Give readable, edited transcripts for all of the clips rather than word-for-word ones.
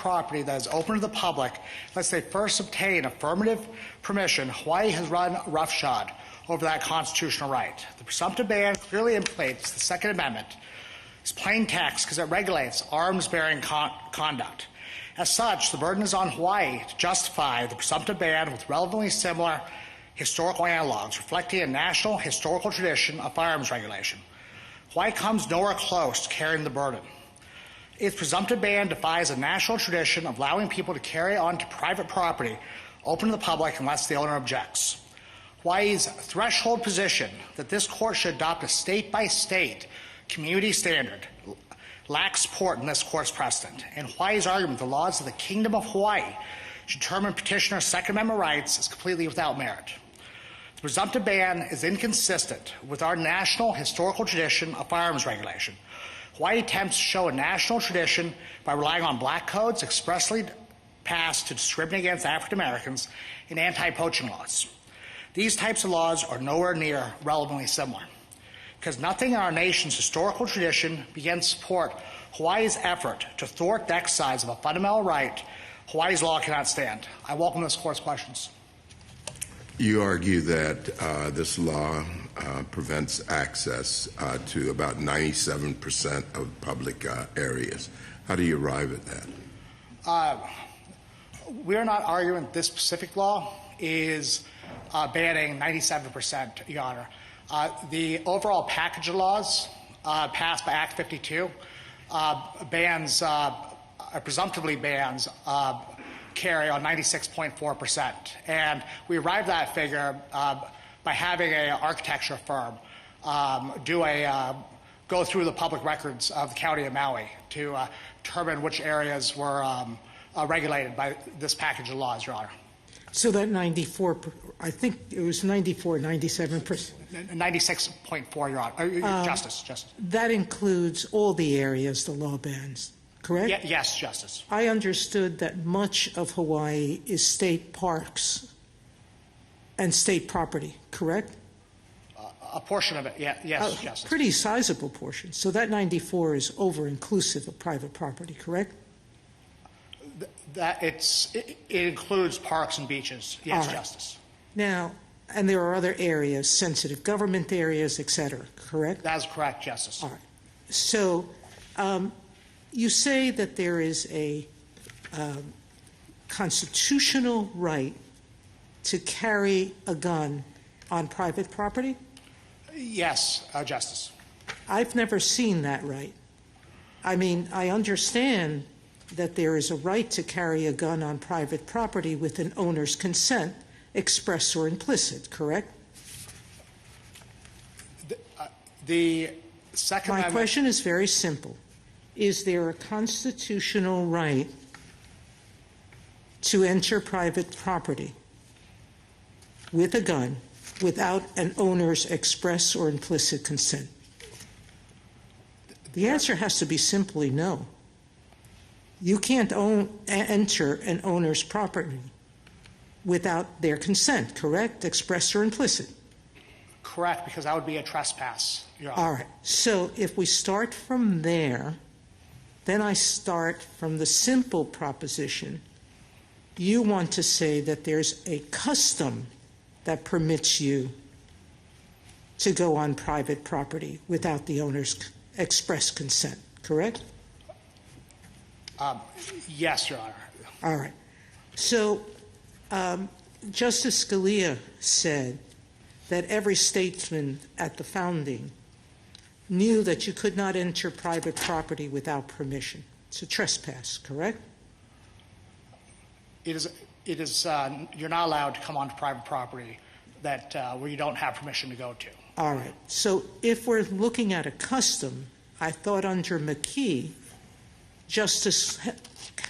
property that is open to the public unless they first obtain affirmative permission, Hawaii has run roughshod over that constitutional right. The presumptive ban clearly implicates the Second Amendment. It's plain text because it regulates arms-bearing conduct. As such, the burden is on Hawaii to justify the presumptive ban with relevantly similar historical analogs, reflecting a national historical tradition of firearms regulation. Hawaii comes nowhere close to carrying the burden. Its presumptive ban defies a national tradition of allowing people to carry onto private property open to the public unless the owner objects. Hawaii's threshold position that this court should adopt a state-by-state community standard lacks support in this court's precedent, and Hawaii's argument the laws of the Kingdom of Hawaii should determine petitioner's Second Amendment rights is completely without merit. The presumptive ban is inconsistent with our national historical tradition of firearms regulation. Hawaii attempts to show a national tradition by relying on black codes expressly passed to discriminate against African Americans and anti-poaching laws. These types of laws are nowhere near relevantly similar, because nothing in our nation's historical tradition begins to support Hawaii's effort to thwart the exercise of a fundamental right Hawaii's law cannot stand. I welcome this court's questions. You argue that this law prevents access to about 97% of public areas. How do you arrive at that? We're not arguing this specific law is banning 97%, Your Honor. The overall package of laws passed by Act 52 bans, presumptively bans, carry on 96.4%. And we arrived at that figure by having an architecture firm go through the public records of the County of Maui to determine which areas were regulated by this package of laws, Your Honor. So that 94, I think it was 94, 97%. 96.4, Your Honor. Justice. That includes all the areas the law bans, correct? Yes, Justice. I understood that much of Hawaii is state parks and state property, correct? A portion of it, yes, Justice. Pretty sizable portion. So that 94 is over-inclusive of private property, correct? It includes parks and beaches, yes, right. Justice. Now, and there are other areas, sensitive government areas, et cetera, correct? That is correct, Justice. All right. So you say that there is a constitutional right to carry a gun on private property? Yes, Justice. I've never seen that right. I mean, I understand that there is a right to carry a gun on private property with an owner's consent, express or implicit, correct? The Second Amendment. My question is very simple. Is there a constitutional right to enter private property with a gun without an owner's express or implicit consent? The answer has to be simply no. You can't enter an owner's property without their consent, correct? Express or implicit? Correct, because that would be a trespass, Your Honor. All right. So if we start from there, then I start from the simple proposition. You want to say that there's a custom that permits you to go on private property without the owner's express consent, correct? Yes, Your Honor. All right. So Justice Scalia said that every statesman at the founding knew that you could not enter private property without permission. It's a trespass, correct? It is. You're not allowed to come onto private property that where you don't have permission to go to. All right. So if we're looking at a custom, I thought under McKee, Justice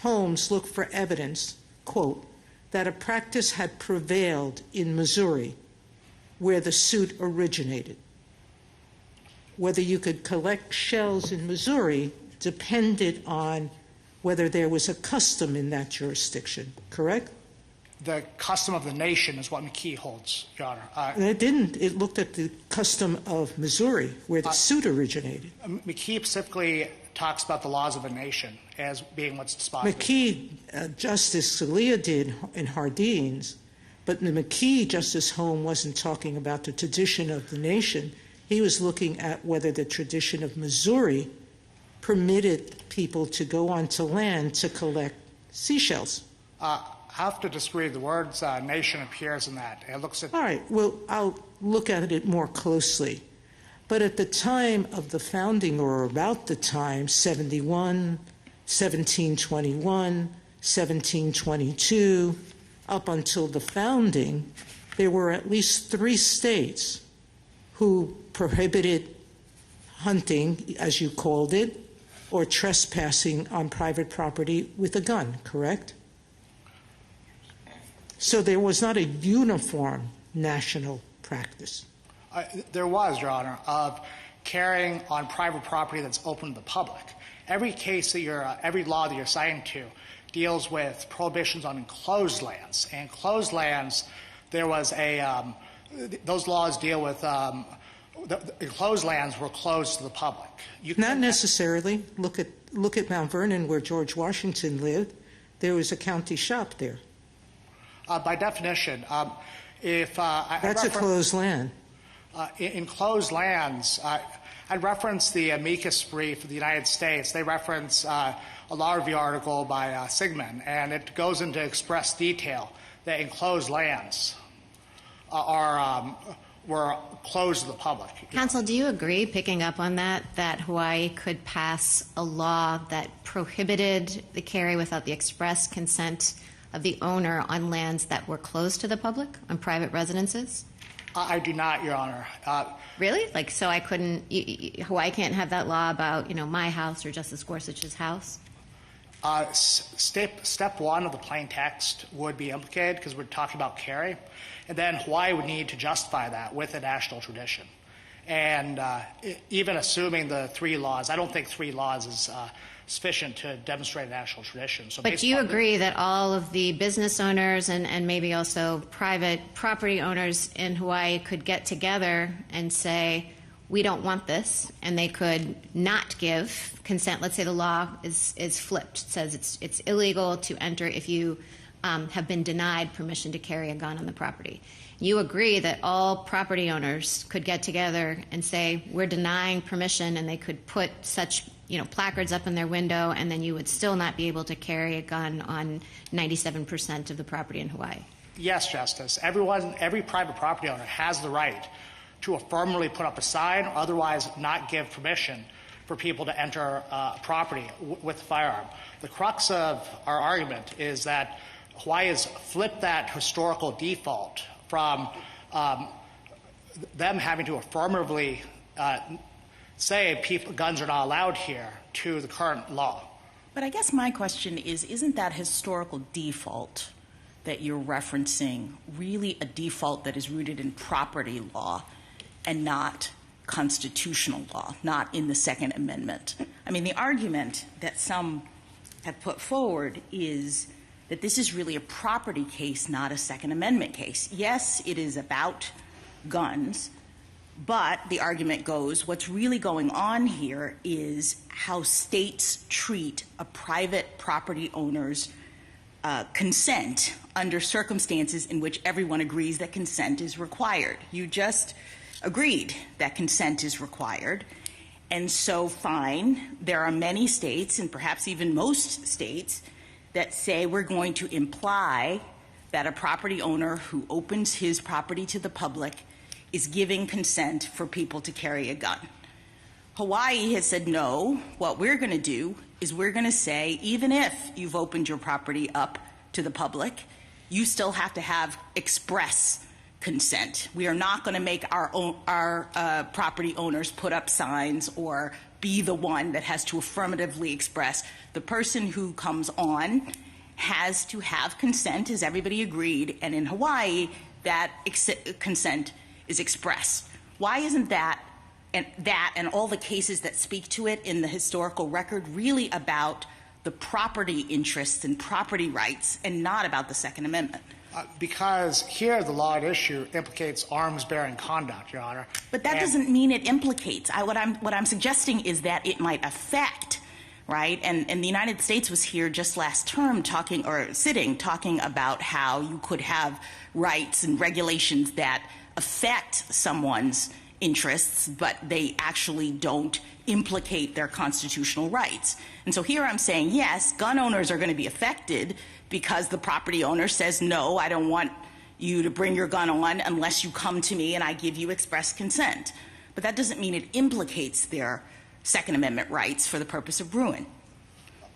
Holmes looked for evidence, quote, that a practice had prevailed in Missouri where the suit originated. Whether you could collect shells in Missouri depended on whether there was a custom in that jurisdiction, correct? The custom of the nation is what McKee holds, Your Honor. And it didn't. It looked at the custom of Missouri where the suit originated. McKee specifically talks about the laws of a nation as being what's dispositive. McKee, Justice Scalia did in Hardeen's, but the McKee, Justice Holmes, wasn't talking about the tradition of the nation. He was looking at whether the tradition of Missouri permitted people to go onto land to collect seashells. I have to disagree. The words nation appears in that. It looks at. All right, well, I'll look at it more closely. But at the time of the founding, or about the time, 71, 1721, 1722, up until the founding, there were at least 3 states who prohibited hunting, as you called it, or trespassing on private property with a gun, correct? So there was not a uniform national practice. There was, Your Honor, of carrying on private property that's open to the public. Every case that every law that you're citing to deals with prohibitions on enclosed lands. And enclosed lands, there was those laws deal with the enclosed lands were closed to the public. Not necessarily. Look at Mount Vernon, where George Washington lived. There was a county shop there. By definition, if that's a closed land. Enclosed lands, I'd reference the amicus brief of the United States. They reference a law review article by Sigmund, and it goes into express detail that enclosed lands were closed to the public. Counsel, do you agree, picking up on that Hawaii could pass a law that prohibited the carry without the express consent of the owner on lands that were closed to the public, on private residences? I do not, Your Honor. Really? So I couldn't, Hawaii can't have that law about, my house or Justice Gorsuch's house? Step 1 of the plain text would be implicated because we're talking about carry. And then Hawaii would need to justify that with a national tradition. And even assuming the 3 laws, I don't think 3 laws is sufficient to demonstrate a national tradition. So but do you agree that all of the business owners and maybe also private property owners in Hawaii could get together and say, we don't want this, and they could not give consent? Let's say the law is flipped. It says it's illegal to enter if you have been denied permission to carry a gun on the property. You agree that all property owners could get together and say, we're denying permission, and they could put such placards up in their window, and then you would still not be able to carry a gun on 97% of the property in Hawaii? Yes, Justice. Every private property owner has the right to affirmatively put up a sign or otherwise not give permission for people to enter property with a firearm. The crux of our argument is that Hawaii has flipped that historical default from them having to affirmatively say guns are not allowed here to the current law. But I guess my question is, isn't that historical default that you're referencing really a default that is rooted in property law and not constitutional law, not in the Second Amendment? I mean, the argument that some have put forward is that this is really a property case, not a Second Amendment case. Yes, it is about guns, but the argument goes, what's really going on here is how states treat a private property owner's consent under circumstances in which everyone agrees that consent is required. You just agreed that consent is required. And so, fine, there are many states, and perhaps even most states, that say we're going to imply that a property owner who opens his property to the public is giving consent for people to carry a gun. Hawaii has said, no, what we're going to do is we're going to say, even if you've opened your property up to the public, you still have to have express consent. We are not going to make our property owners put up signs or be the one that has to affirmatively express. The person who comes on has to have consent, as everybody agreed, and in Hawaii, that consent is expressed. Why isn't that and all the cases that speak to it in the historical record really about the property interests and property rights and not about the Second Amendment? Because here the law at issue implicates arms-bearing conduct, Your Honor. But that doesn't mean it implicates. What I'm suggesting is that it might affect right? And the United States was here just last term talking about how you could have rights and regulations that affect someone's interests, but they actually don't implicate their constitutional rights. And so here I'm saying, yes, gun owners are going to be affected because the property owner says, no, I don't want you to bring your gun on unless you come to me and I give you express consent. But that doesn't mean it implicates their Second Amendment rights for the purpose of Bruin.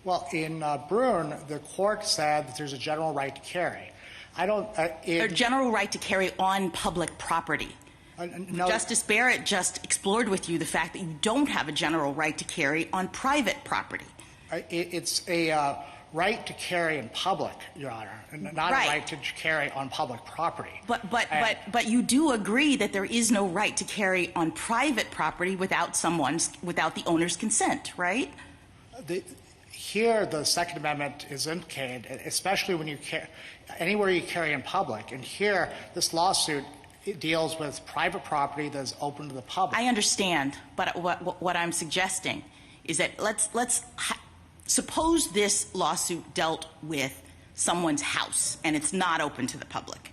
Well, in Bruin, the court said that there's a general right to carry. A general right to carry on public property. No. Justice Barrett just explored with you the fact that you don't have a general right to carry on private property. It's a right to carry in public, Your Honor, not right. a right to carry on public property. But you do agree that there is no right to carry on private property without the owner's consent, right? Here, the Second Amendment is implicated, especially when anywhere you carry in public. And here, this lawsuit, it deals with private property that is open to the public. I understand, but what I'm suggesting is that suppose this lawsuit dealt with someone's house and it's not open to the public.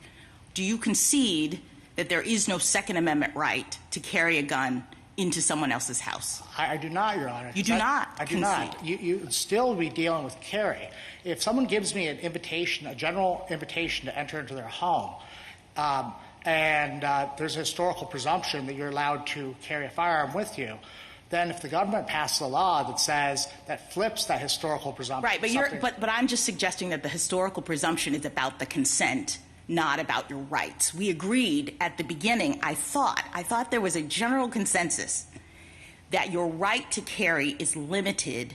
Do you concede that there is no Second Amendment right to carry a gun into someone else's house? I do not, Your Honor. You do not? I do not. You still be dealing with carry. If someone gives me an invitation, a general invitation to enter into their home, and there's a historical presumption that you're allowed to carry a firearm with you, then if the government passes a law that flips that historical presumption. Right, but I'm just suggesting that the historical presumption is about the consent, not about your rights. We agreed at the beginning, I thought there was a general consensus that your right to carry is limited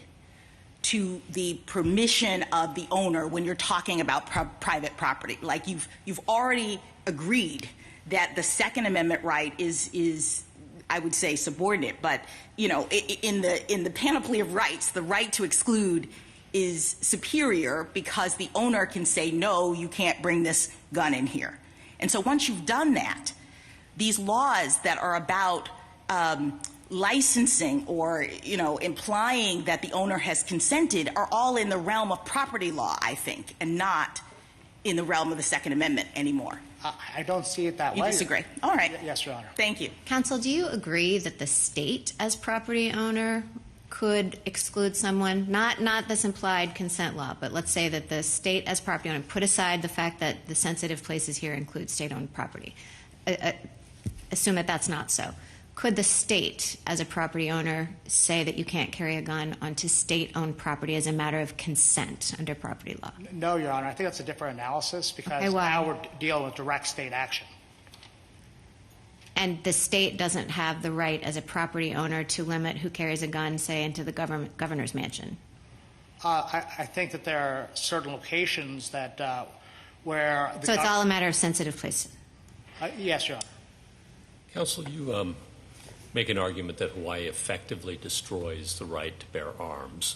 to the permission of the owner when you're talking about private property. Like you've already agreed that the Second Amendment right is I would say subordinate, but in the panoply of rights, the right to exclude is superior because the owner can say, no, you can't bring this gun in here. And so once you've done that, these laws that are about licensing or implying that the owner has consented are all in the realm of property law, I think, and not in the realm of the Second Amendment anymore. I don't see it that way. You disagree? All right. Yes, Your Honor. Thank you. Counsel, do you agree that the state as property owner could exclude someone, not this implied consent law, but let's say that the state as property owner, put aside the fact that the sensitive places here include state-owned property, assume that that's not so. Could the state as a property owner say that you can't carry a gun onto state-owned property as a matter of consent under property law? No, Your Honor. I think that's a different analysis because now we're dealing with direct state action. And the state doesn't have the right as a property owner to limit who carries a gun, say, into the governor's mansion? I think that there are certain locations that where... So it's all a matter of sensitive places? Yes, Your Honor. Counsel, you make an argument that Hawaii effectively destroys the right to bear arms.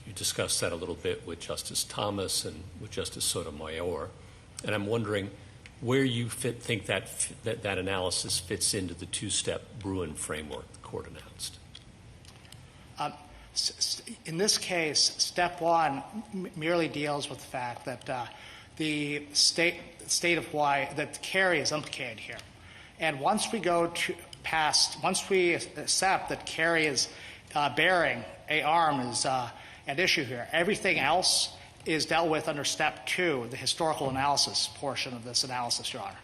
You discussed that a little bit with Justice Thomas and with Justice Sotomayor. And I'm wondering where you think that analysis fits into the two-step Bruin framework the court announced. In this case, step one merely deals with the fact that the state of Hawaii, that carry is implicated here. And once we once we accept that carry is bearing a arm is at issue here, everything else is dealt with under step two, the historical analysis portion of this analysis, Your Honor.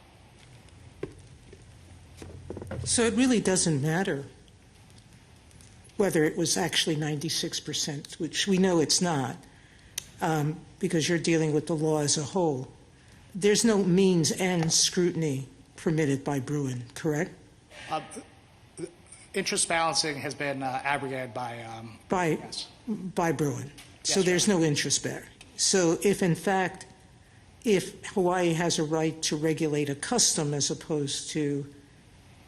So it really doesn't matter whether it was actually 96%, which we know it's not, because you're dealing with the law as a whole. There's no means and scrutiny permitted by Bruin, correct? Interest balancing has been abrogated by Bruin. So Yes, there's no interest bearing. So if, in fact, if Hawaii has a right to regulate a custom as opposed to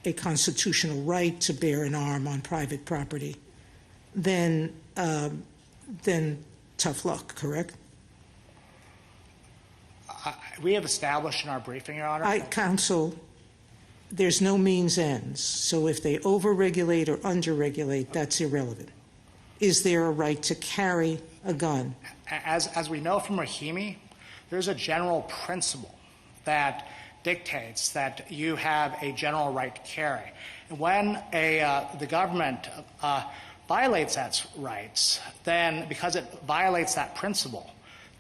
a constitutional right to bear an arm on private property, then tough luck, correct? We have established in our briefing, Your Honor. Counsel, there's no means ends. So if they overregulate or underregulate, that's irrelevant. is there a right to carry a gun? As we know from Rahimi, there's a general principle that dictates that you have a general right to carry. And when the government violates that rights, then because it violates that principle,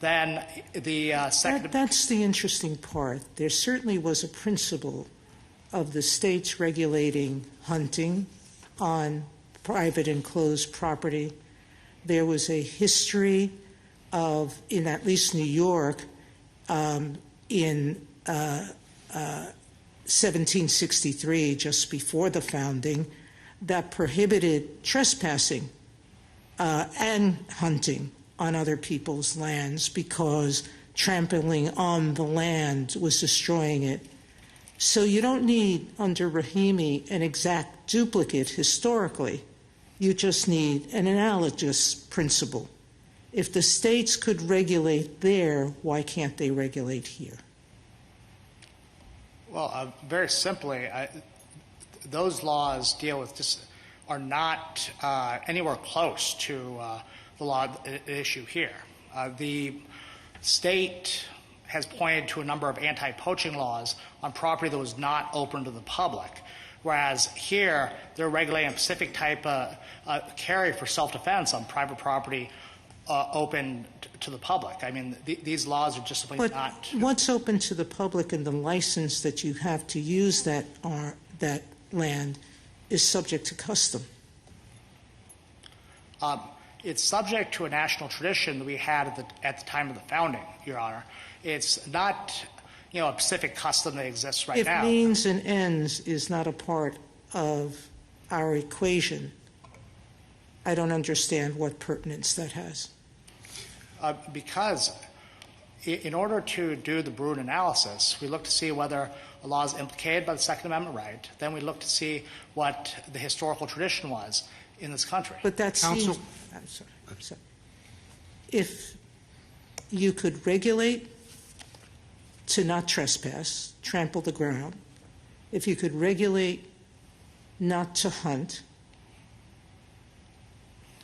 then the second... That's the interesting part. There certainly was a principle of the states regulating hunting on private enclosed property. There was a history of, in at least New York, in 1763, just before the founding, that prohibited trespassing and hunting on other people's lands because trampling on the land was destroying it. So you don't need, under Rahimi, an exact duplicate historically. You just need an analogous principle. If the states could regulate there, why can't they regulate here? Well, very simply, those laws deal with are not anywhere close to the law at issue here. The state has pointed to a number of anti-poaching laws on property that was not open to the public, whereas here they're regulating a specific type of carry for self-defense on private property open to the public. I mean, these laws are just simply not... But what's open to the public and the license that you have to use that land is subject to custom. It's subject to a national tradition that we had at the time of the founding, Your Honor. It's not, a specific custom that exists right now. If means and ends is not a part of our equation, I don't understand what pertinence that has. Because in order to do the Bruin analysis, we look to see whether a law is implicated by the Second Amendment right. Then we look to see what the historical tradition was in this country. But that seems... I'm sorry. If you could regulate to not trespass, trample the ground, if you could regulate not to hunt,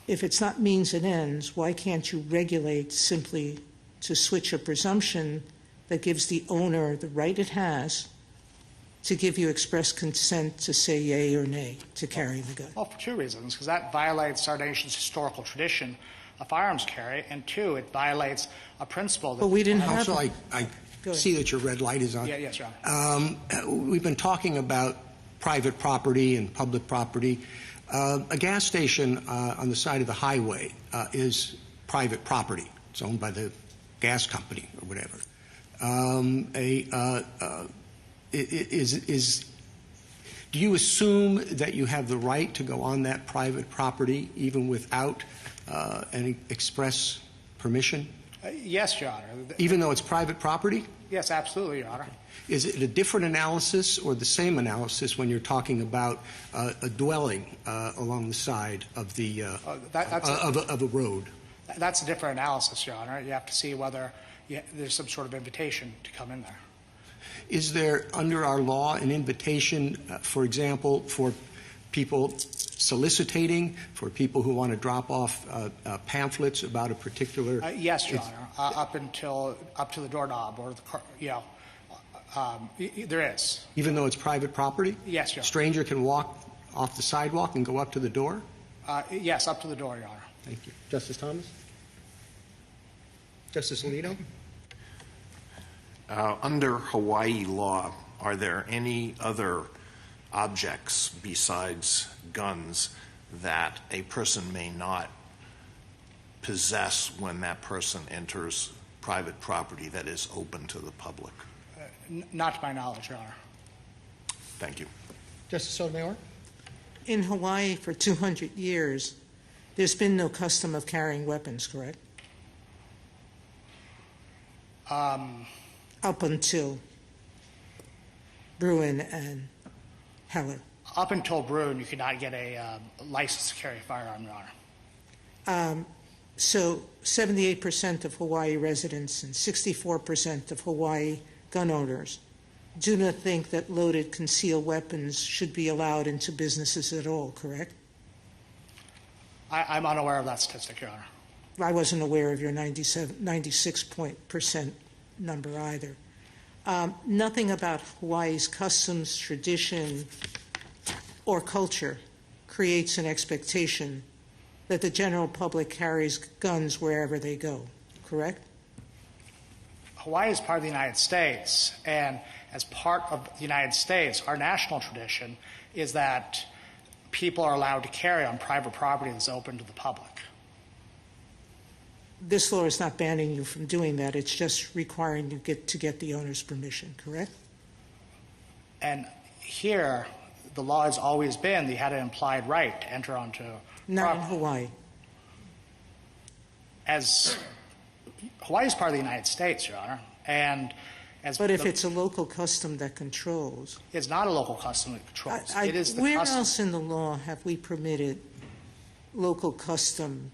if it's not means and ends, why can't you regulate simply to switch a presumption that gives the owner the right it has to give you express consent to say yea or nay to carrying the gun? Well, for two reasons, because that violates our nation's historical tradition of firearms carry, and two, it violates a principle that... But we didn't have... Also, I see that your red light is on. Yes, Your Honor. We've been talking about private property and public property. A gas station on the side of the highway is private property. It's owned by the gas company or whatever. Do you assume that you have the right to go on that private property even without any express permission? Yes, Your Honor. Even though it's private property? Yes, absolutely, Your Honor. Is it a different analysis or the same analysis when you're talking about a dwelling along the side of the of a road? That's a different analysis, Your Honor. You have to see whether there's some sort of invitation to come in there. Is there, under our law, an invitation, for example, for people soliciting, for people who want to drop off pamphlets about a particular... Yes, Your Honor, up to the doorknob or the car, there is. Even though it's private property? Yes, Your Honor. Stranger can walk off the sidewalk and go up to the door? Yes, up to the door, Your Honor. Thank you. Justice Thomas? Justice Alito? Under Hawaii law, are there any other objects besides guns that a person may not possess when that person enters private property that is open to the public? Not to my knowledge, Your Honor. Thank you. Justice Sotomayor? In Hawaii for 200 years, there's been no custom of carrying weapons, correct? Up until Bruin and Heller. Up until Bruin, you could not get a license to carry a firearm, Your Honor. So 78% of Hawaii residents and 64% of Hawaii gun owners do not think that loaded concealed weapons should be allowed into businesses at all, correct? I'm unaware of that statistic, Your Honor. I wasn't aware of your 96% number either. Nothing about Hawaii's customs, tradition, or culture creates an expectation that the general public carries guns wherever they go, correct? Hawaii is part of the United States, and as part of the United States, our national tradition is that people are allowed to carry on private property that's open to the public. This law is not banning you from doing that. It's just requiring you to get the owner's permission, correct? And here, the law has always been that you had an implied right to enter onto Not in Hawaii. As Hawaii is part of the United States, Your Honor, and but if it's a local custom that controls, it's not a local custom that controls. It is the where custom. else in the law have we permitted local custom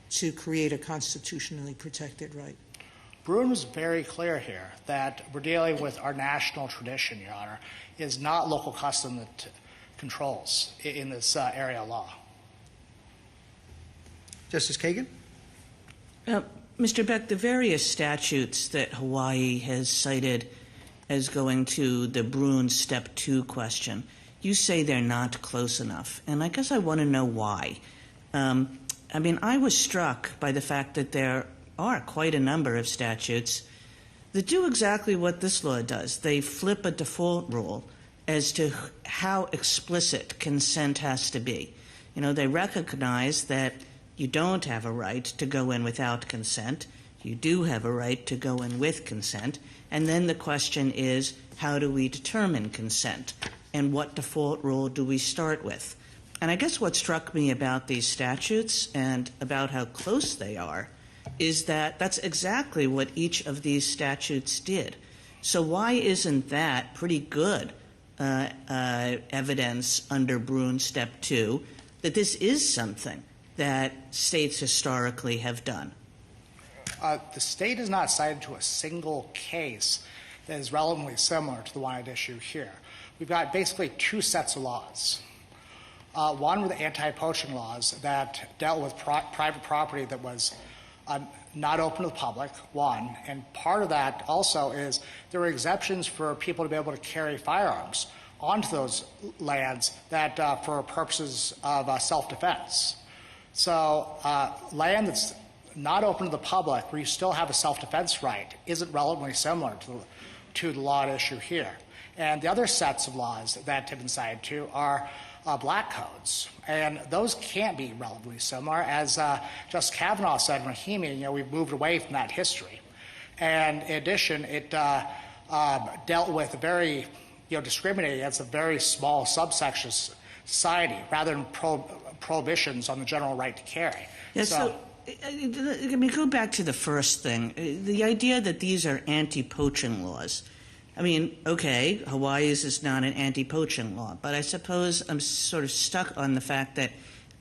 to create a constitutionally protected right? Bruin was very clear here that we're dealing with our national tradition, Your Honor. It is not local custom that controls in this area of law. Justice Kagan? Mr. Beck, the various statutes that Hawaii has cited as going to the Bruin Step 2 question, you say they're not close enough. And I guess I want to know why. I mean, I was struck by the fact that there are quite a number of statutes that do exactly what this law does. They flip a default rule as to how explicit consent has to be. You know, they recognize that you don't have a right to go in without consent. You do have a right to go in with consent. And then the question is, how do we determine consent? And what default rule do we start with? And I guess what struck me about these statutes and about how close they are is that that's exactly what each of these statutes did. So why isn't that pretty good evidence under Bruin Step 2 that this is something that states historically have done? The state is not cited to a single case that is relevantly similar to the one at issue here. We've got basically two sets of laws. One were the anti-poaching laws that dealt with private property that was not open to the public, one. And part of that also is there were exceptions for people to be able to carry firearms onto those lands that for purposes of self-defense. So land that's not open to the public, where you still have a self-defense right, isn't relevantly similar to the law at issue here. And the other sets of laws that have been cited to are black codes. And those can't be relevantly similar. As Justice Kavanaugh said in Rahimi, you know, we've moved away from that history. And in addition, it dealt with a very, discriminating against a very small subsection of society rather than prohibitions on the general right to carry. Yeah, so let me go back to the first thing. The idea that these are anti-poaching laws. I mean, okay, Hawaii's is not an anti-poaching law, but I suppose I'm sort of stuck on the fact that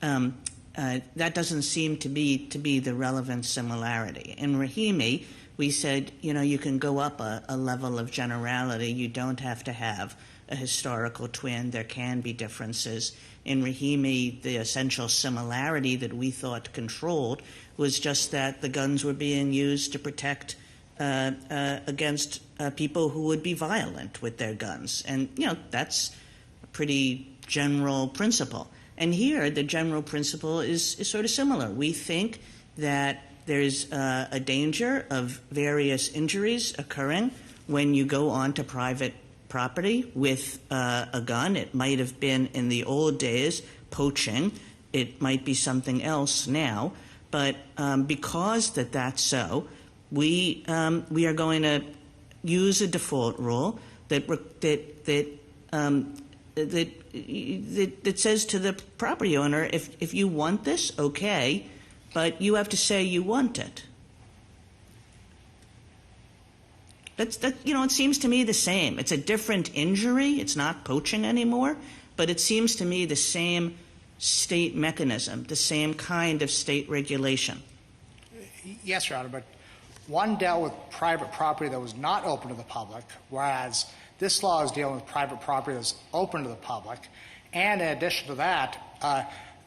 that doesn't seem to be the relevant similarity. In Rahimi, we said, you can go up a level of generality. You don't have to have a historical twin. There can be differences. In Rahimi, the essential similarity that we thought controlled was just that the guns were being used to protect against people who would be violent with their guns. And, that's a pretty general principle. And here, the general principle is sort of similar. We think that there's a danger of various injuries occurring when you go onto private property with a gun. It might have been in the old days poaching. It might be something else now. But because that's so, we are going to use a default rule that says to the property owner, if you want this, okay, but you have to say you want it. It seems to me the same. It's a different injury. It's not poaching anymore, but it seems to me the same state mechanism, the same kind of state regulation. Yes, Your Honor, but one dealt with private property that was not open to the public, whereas this law is dealing with private property that's open to the public. And in addition to that,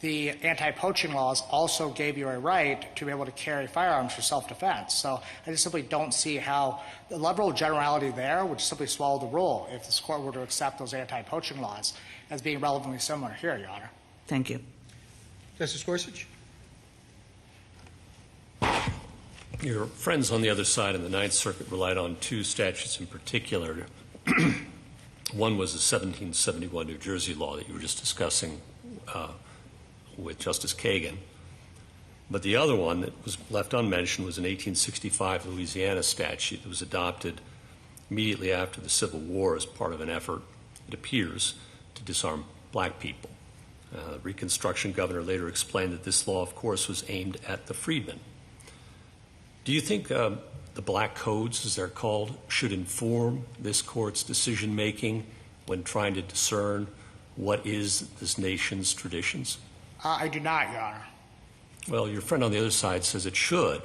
the anti-poaching laws also gave you a right to be able to carry firearms for self-defense. So I just simply don't see how the level of generality there would simply swallow the rule if this court were to accept those anti-poaching laws as being relevantly similar here, Your Honor. Thank you. Justice Gorsuch? Your friends on the other side in the Ninth Circuit relied on two statutes in particular. One was the 1771 New Jersey law that you were just discussing with Justice Kagan. But the other one that was left unmentioned was an 1865 Louisiana statute that was adopted immediately after the Civil War as part of an effort, it appears, to disarm black people. Reconstruction governor later explained that this law, of course, was aimed at the freedmen. Do you think the black codes, as they're called, should inform this court's decision-making when trying to discern what is this nation's traditions? I do not, Your Honor. Well, your friend on the other side says it should,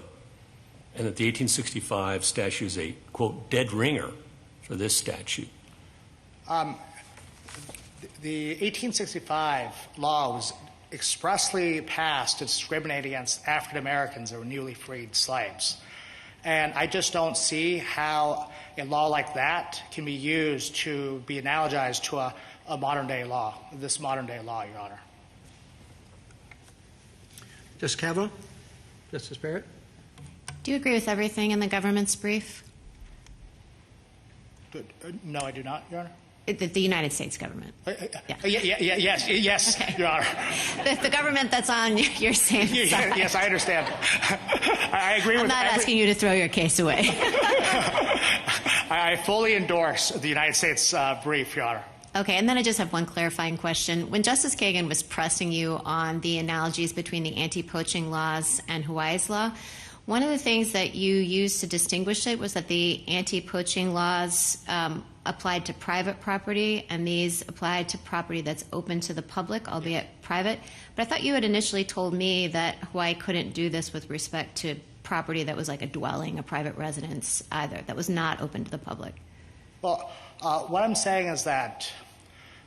and that the 1865 statute is a, quote, dead ringer for this statute. The 1865 law was expressly passed to discriminate against African Americans that were newly freed slaves. And I just don't see how a law like that can be used to be analogized to a modern-day law, this modern-day law, Your Honor. Justice Kavanaugh? Justice Barrett? Do you agree with everything in the government's brief? No, I do not, Your Honor. The United States government. Yes, Okay. Your Honor. The government that's on your same side. Yes, I understand. I agree with. I'm not asking you to throw your case away. I fully endorse the United States brief, Your Honor. Okay, and then I just have one clarifying question. When Justice Kagan was pressing you on the analogies between the anti-poaching laws and Hawaii's law, one of the things that you used to distinguish it was that the anti-poaching laws applied to private property, and these applied to property that's open to the public, albeit private. But I thought you had initially told me that Hawaii couldn't do this with respect to property that was like a dwelling, a private residence either, that was not open to the public. Well, what I'm saying is that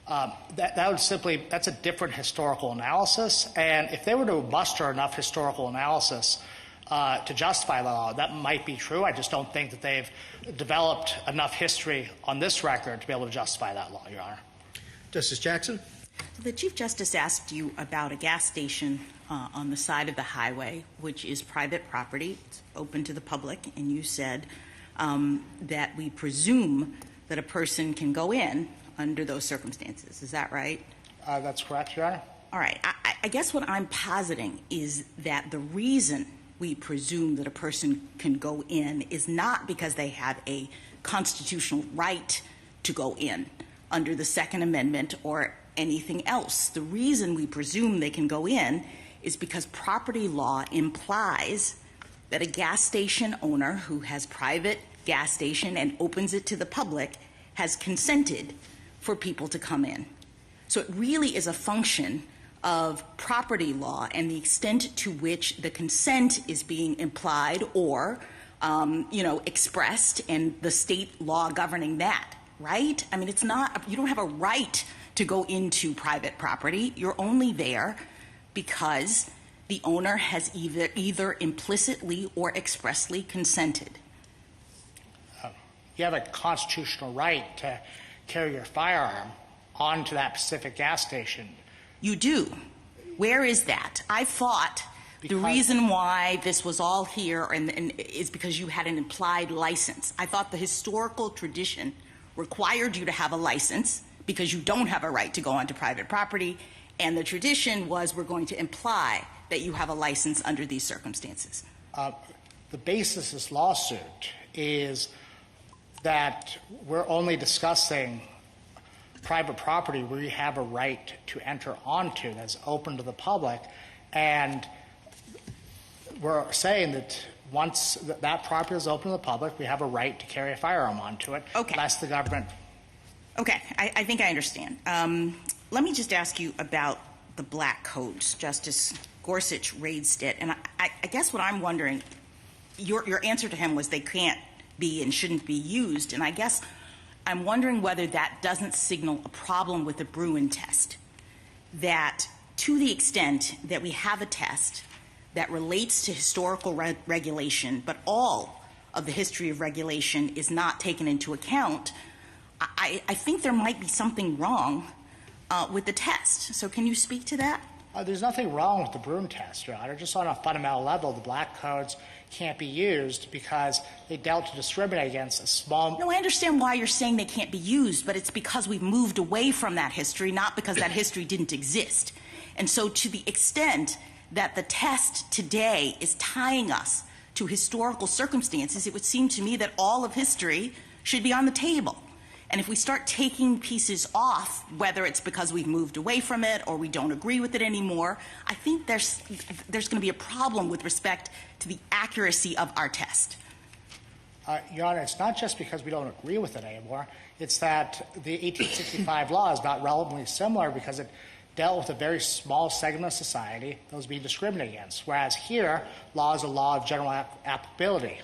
that would simply, that's a different historical analysis, and if they were to muster enough historical analysis to justify the law, that might be true. I just don't think that they've developed enough history on this record to be able to justify that law, Your Honor. Justice Jackson? The Chief Justice asked you about a gas station on the side of the highway, which is private property, it's open to the public, and you said that we presume that a person can go in under those circumstances. Is that right? That's correct, Your Honor. All right. I guess what I'm positing is that the reason we presume that a person can go in is not because they have a constitutional right to go in under the Second Amendment or anything else. The reason we presume they can go in is because property law implies that a gas station owner who has private gas station and opens it to the public has consented for people to come in. So it really is a function of property law and the extent to which the consent is being implied or, expressed, and the state law governing that, right? I mean, it's not, you don't have a right to go into private property. You're only there because the owner has either implicitly or expressly consented. You have a constitutional right to carry your firearm onto that specific gas station. You do. Where is that? I thought the reason why this was all here and is because you had an implied license. I thought the historical tradition required you to have a license because you don't have a right to go onto private property, and the tradition was we're going to imply that you have a license under these circumstances. The basis of this lawsuit is that we're only discussing private property where you have a right to enter onto that's open to the public, and we're saying that once that property is open to the public, we have a right to carry a firearm onto it. Okay. That's the government. Okay, I think I understand. Let me just ask you about the black codes. Justice Gorsuch raised it, and I guess what I'm wondering, your answer to him was they can't be and shouldn't be used, and I guess I'm wondering whether that doesn't signal a problem with the Bruin test, that to the extent that we have a test that relates to historical regulation, but all of the history of regulation is not taken into account, I think there might be something wrong with the test. So can you speak to that? There's nothing wrong with the Bruin test, Your Honor. Just on a fundamental level, the black codes can't be used because they dealt to discriminate against a small... No, I understand why you're saying they can't be used, but it's because we've moved away from that history, not because that history didn't exist. And so to the extent that the test today is tying us to historical circumstances, it would seem to me that all of history should be on the table. And if we start taking pieces off, whether it's because we've moved away from it or we don't agree with it anymore, I think there's going to be a problem with respect to the accuracy of our test. Your Honor, it's not just because we don't agree with it anymore. It's that the 1865 law is not relevantly similar because it dealt with a very small segment of society that was being discriminated against, whereas here, law is a law of general applicability.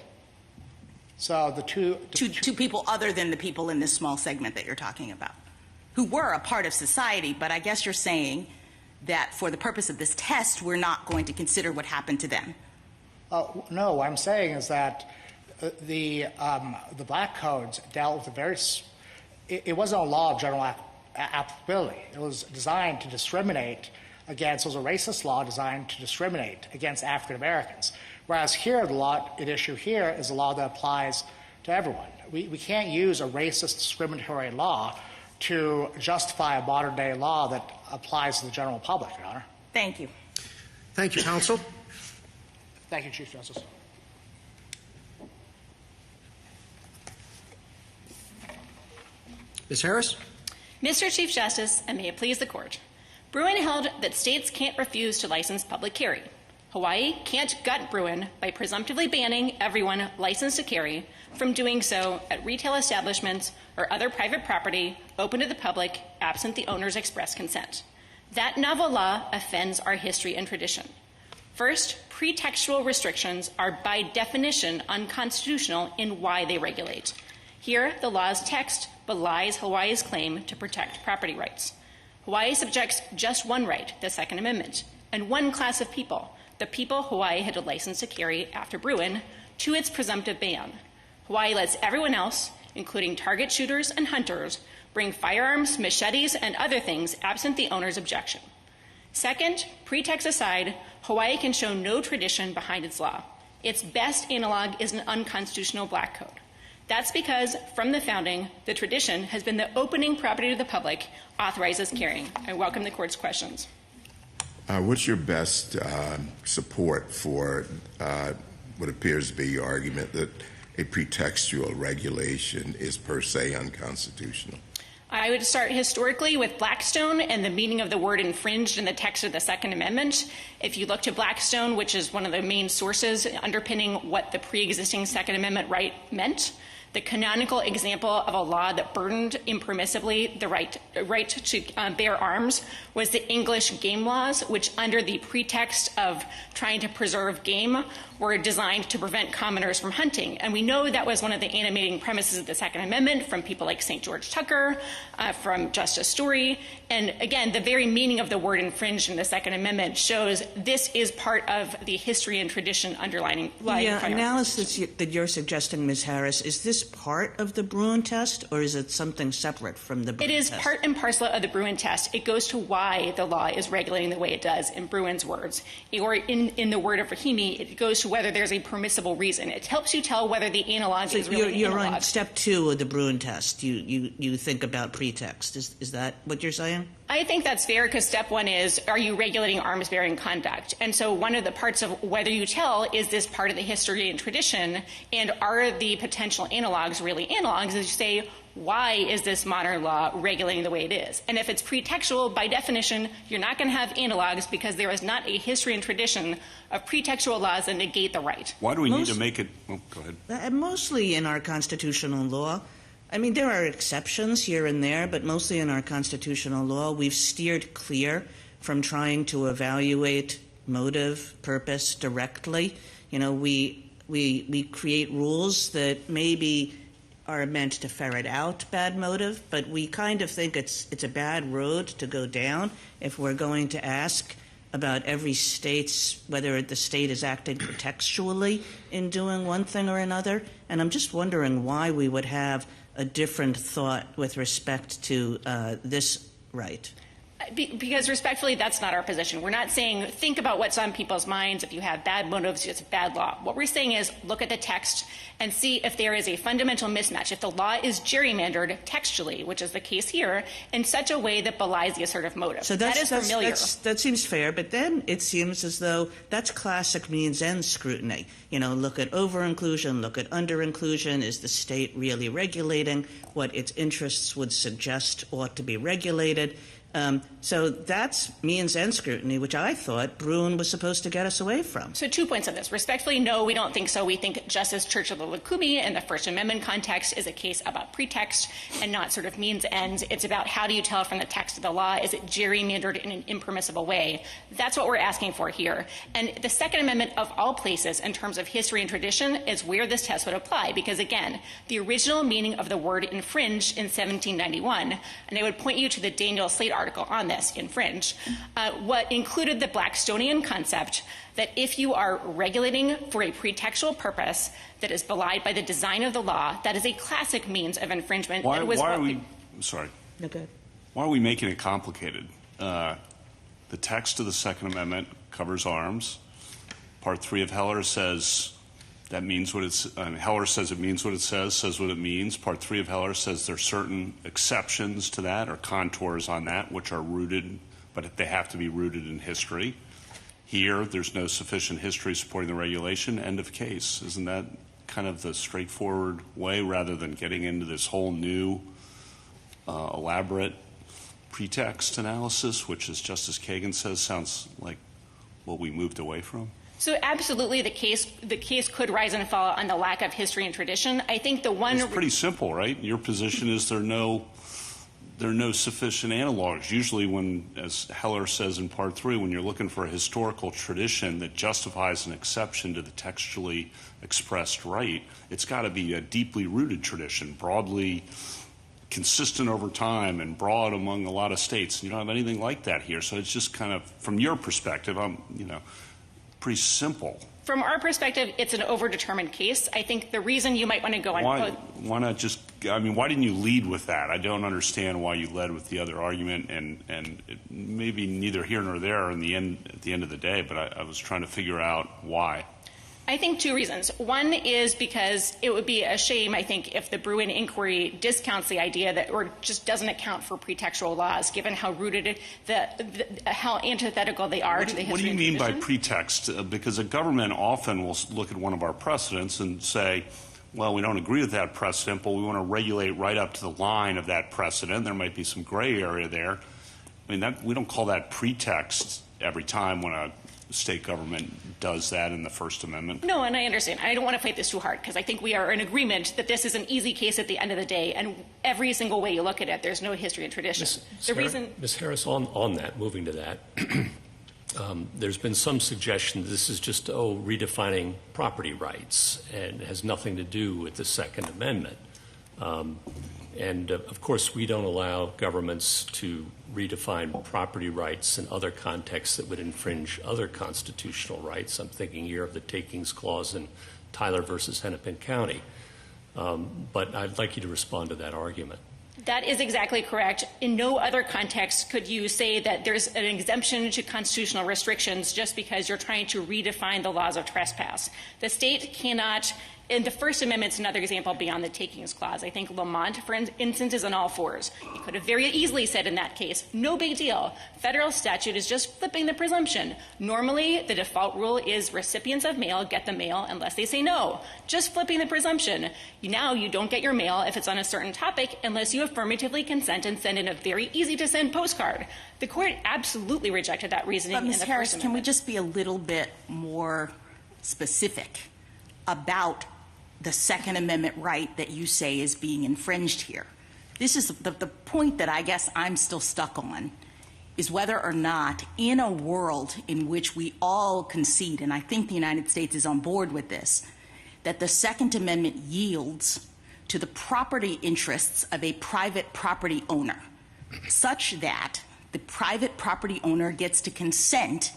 So the two people other than the people in this small segment that you're talking about, who were a part of society, but I guess you're saying that for the purpose of this test, we're not going to consider what happened to them. No, what I'm saying is that the black codes dealt with a very... It wasn't a law of general applicability. It was designed to discriminate against... It was a racist law designed to discriminate against African Americans. Whereas here, the law at issue here is a law that applies to everyone. We can't use a racist discriminatory law to justify a modern-day law that applies to the general public, Your Honor. Thank you. Thank you, counsel. Thank you, Chief Justice. Ms. Harris? Mr. Chief Justice, and may it please the Court, Bruin held that states can't refuse to license public carry. Hawaii can't gut Bruin by presumptively banning everyone licensed to carry from doing so at retail establishments or other private property open to the public absent the owner's express consent. That novel law offends our history and tradition. First, pretextual restrictions are by definition unconstitutional in why they regulate. Here, the law's text belies Hawaii's claim to protect property rights. Hawaii subjects just one right, the Second Amendment, and one class of people, the people Hawaii had a license to carry after Bruin, to its presumptive ban. Hawaii lets everyone else, including target shooters and hunters, bring firearms, machetes, and other things absent the owner's objection. Second, pretext aside, Hawaii can show no tradition behind its law. Its best analog is an unconstitutional black code. That's because, from the founding, the tradition has been that opening property to the public authorizes carrying. I welcome the Court's questions. What's your best support for what appears to be your argument that a pretextual regulation is per se unconstitutional? I would start historically with Blackstone and the meaning of the word infringed in the text of the Second Amendment. If you look to Blackstone, which is one of the main sources underpinning what the pre-existing Second Amendment right meant, the canonical example of a law that burdened impermissibly the right to bear arms was the English game laws, which under the pretext of trying to preserve game were designed to prevent commoners from hunting. And we know that was one of the animating premises of the Second Amendment from people like St. George Tucker, from Justice Story. And again, the very meaning of the word infringed in the Second Amendment shows this is part of the history and tradition underlying the analysis that you're suggesting, Ms. Harris, is this part of the Bruin test, or is it something separate from the Bruin test? It is part and parcel of the Bruin test. It goes to why the law is regulating the way it does, in Bruin's words. Or in the word of Rahimi, it goes to whether there's a permissible reason. It helps you tell whether the analog is really You're analog. on step 2 of the Bruin test. You think about pretext. Is that what you're saying? I think that's fair because step 1 is, are you regulating arms-bearing conduct? And so one of the parts of whether you tell, is this part of the history and tradition, and are the potential analogs really analogs, is you say, why is this modern law regulating the way it is? And if it's pretextual, by definition, you're not going to have analogs because there is not a history and tradition of pretextual laws that negate the right. Why do we need to make it? Oh, go ahead. Mostly in our constitutional law. I mean, there are exceptions here and there, but mostly in our constitutional law, we've steered clear from trying to evaluate motive, purpose directly. You know, we create rules that maybe are meant to ferret out bad motive, but we kind of think it's a bad road to go down if we're going to ask about every state's, whether the state is acting pretextually in doing one thing or another. And I'm just wondering why we would have a different thought with respect to this right. Because respectfully, that's not our position. We're not saying think about what's on people's minds. If you have bad motives, it's bad law. What we're saying is look at the text and see if there is a fundamental mismatch. If the law is gerrymandered textually, which is the case here, in such a way that belies the assertive motive. So that is familiar. That seems fair, but then it seems as though that's classic means-end scrutiny. You know, look at over-inclusion, look at under-inclusion. Is the state really regulating what its interests would suggest ought to be regulated? So that's means-end scrutiny, which I thought Bruin was supposed to get us away from. So 2 points on this. Respectfully, no, we don't think so. We think Justice Churchill-Lukumi in the First Amendment context is a case about pretext and not sort of means-ends. It's about how do you tell from the text of the law, is it gerrymandered in an impermissible way? That's what we're asking for here. And the Second Amendment, of all places, in terms of history and tradition, is where this test would apply. Because, again, the original meaning of the word infringe in 1791, and I would point you to the Daniel Slate article on this, infringe, what included the Blackstonian concept that if you are regulating for a pretextual purpose that is belied by the design of the law, that is a classic means of infringement. Why are we making it complicated? The text of the Second Amendment covers arms. Part 3 of Heller says that means what it's, Heller says it means what it says what it means. Part 3 of Heller says there are certain exceptions to that or contours on that which are rooted, but they have to be rooted in history. Here, there's no sufficient history supporting the regulation. End of case. Isn't that kind of the straightforward way rather than getting into this whole new elaborate pretext analysis, which, as Justice Kagan says, sounds like what we moved away from? So absolutely, the case could rise and fall on the lack of history and tradition. I think the one. It's pretty simple, right? Your position is there are no sufficient analogs. Usually, when, as Heller says in Part 3, when you're looking for a historical tradition that justifies an exception to the textually expressed right, it's got to be a deeply rooted tradition, broadly consistent over time and broad among a lot of states. You don't have anything like that here. So it's just kind of, from your perspective, pretty simple. From our perspective, it's an overdetermined case. I think the reason you might want to go on. Why not just? I mean, why didn't you lead with that? I don't understand why you led with the other argument, and it maybe neither here nor there at the end of the day. But I was trying to figure out why. I think 2 reasons. One is because it would be a shame, I think, if the Bruin inquiry discounts the idea that, or just doesn't account for pretextual laws, given how rooted how antithetical they are to the history. What do you mean by pretext? Because a government often will look at one of our precedents and say, well, we don't agree with that precedent, but we want to regulate right up to the line of that precedent. There might be some gray area there. I mean, we don't call that pretext every time when a state government does that in the First Amendment. No, and I understand. I don't want to fight this too hard because I think we are in agreement that this is an easy case at the end of the day, and every single way you look at it, there's no history and tradition. Ms. Harris, on that, moving to that, there's been some suggestion that this is just, redefining property rights and has nothing to do with the Second Amendment. And, of course, we don't allow governments to redefine property rights in other contexts that would infringe other constitutional rights. I'm thinking here of the Takings Clause in Tyler versus Hennepin County. But I'd like you to respond to that argument. That is exactly correct. In no other context could you say that there's an exemption to constitutional restrictions just because you're trying to redefine the laws of trespass. The state cannot. And the First Amendment's another example beyond the Takings Clause. I think Lamont, for instance, is on all fours. You could have very easily said in that case, no big deal. Federal statute is just flipping the presumption. Normally, the default rule is recipients of mail get the mail unless they say no. Just flipping the presumption. Now you don't get your mail if it's on a certain topic unless you affirmatively consent and send in a very easy-to-send postcard. The court absolutely rejected that reasoning in the First Amendment. Ms. Harris, can we just be a little bit more specific about the Second Amendment right that you say is being infringed here? This is the point that I guess I'm still stuck on, is whether or not in a world in which we all concede, and I think the United States is on board with this, that the Second Amendment yields to the property interests of a private property owner, such that the private property owner gets to consent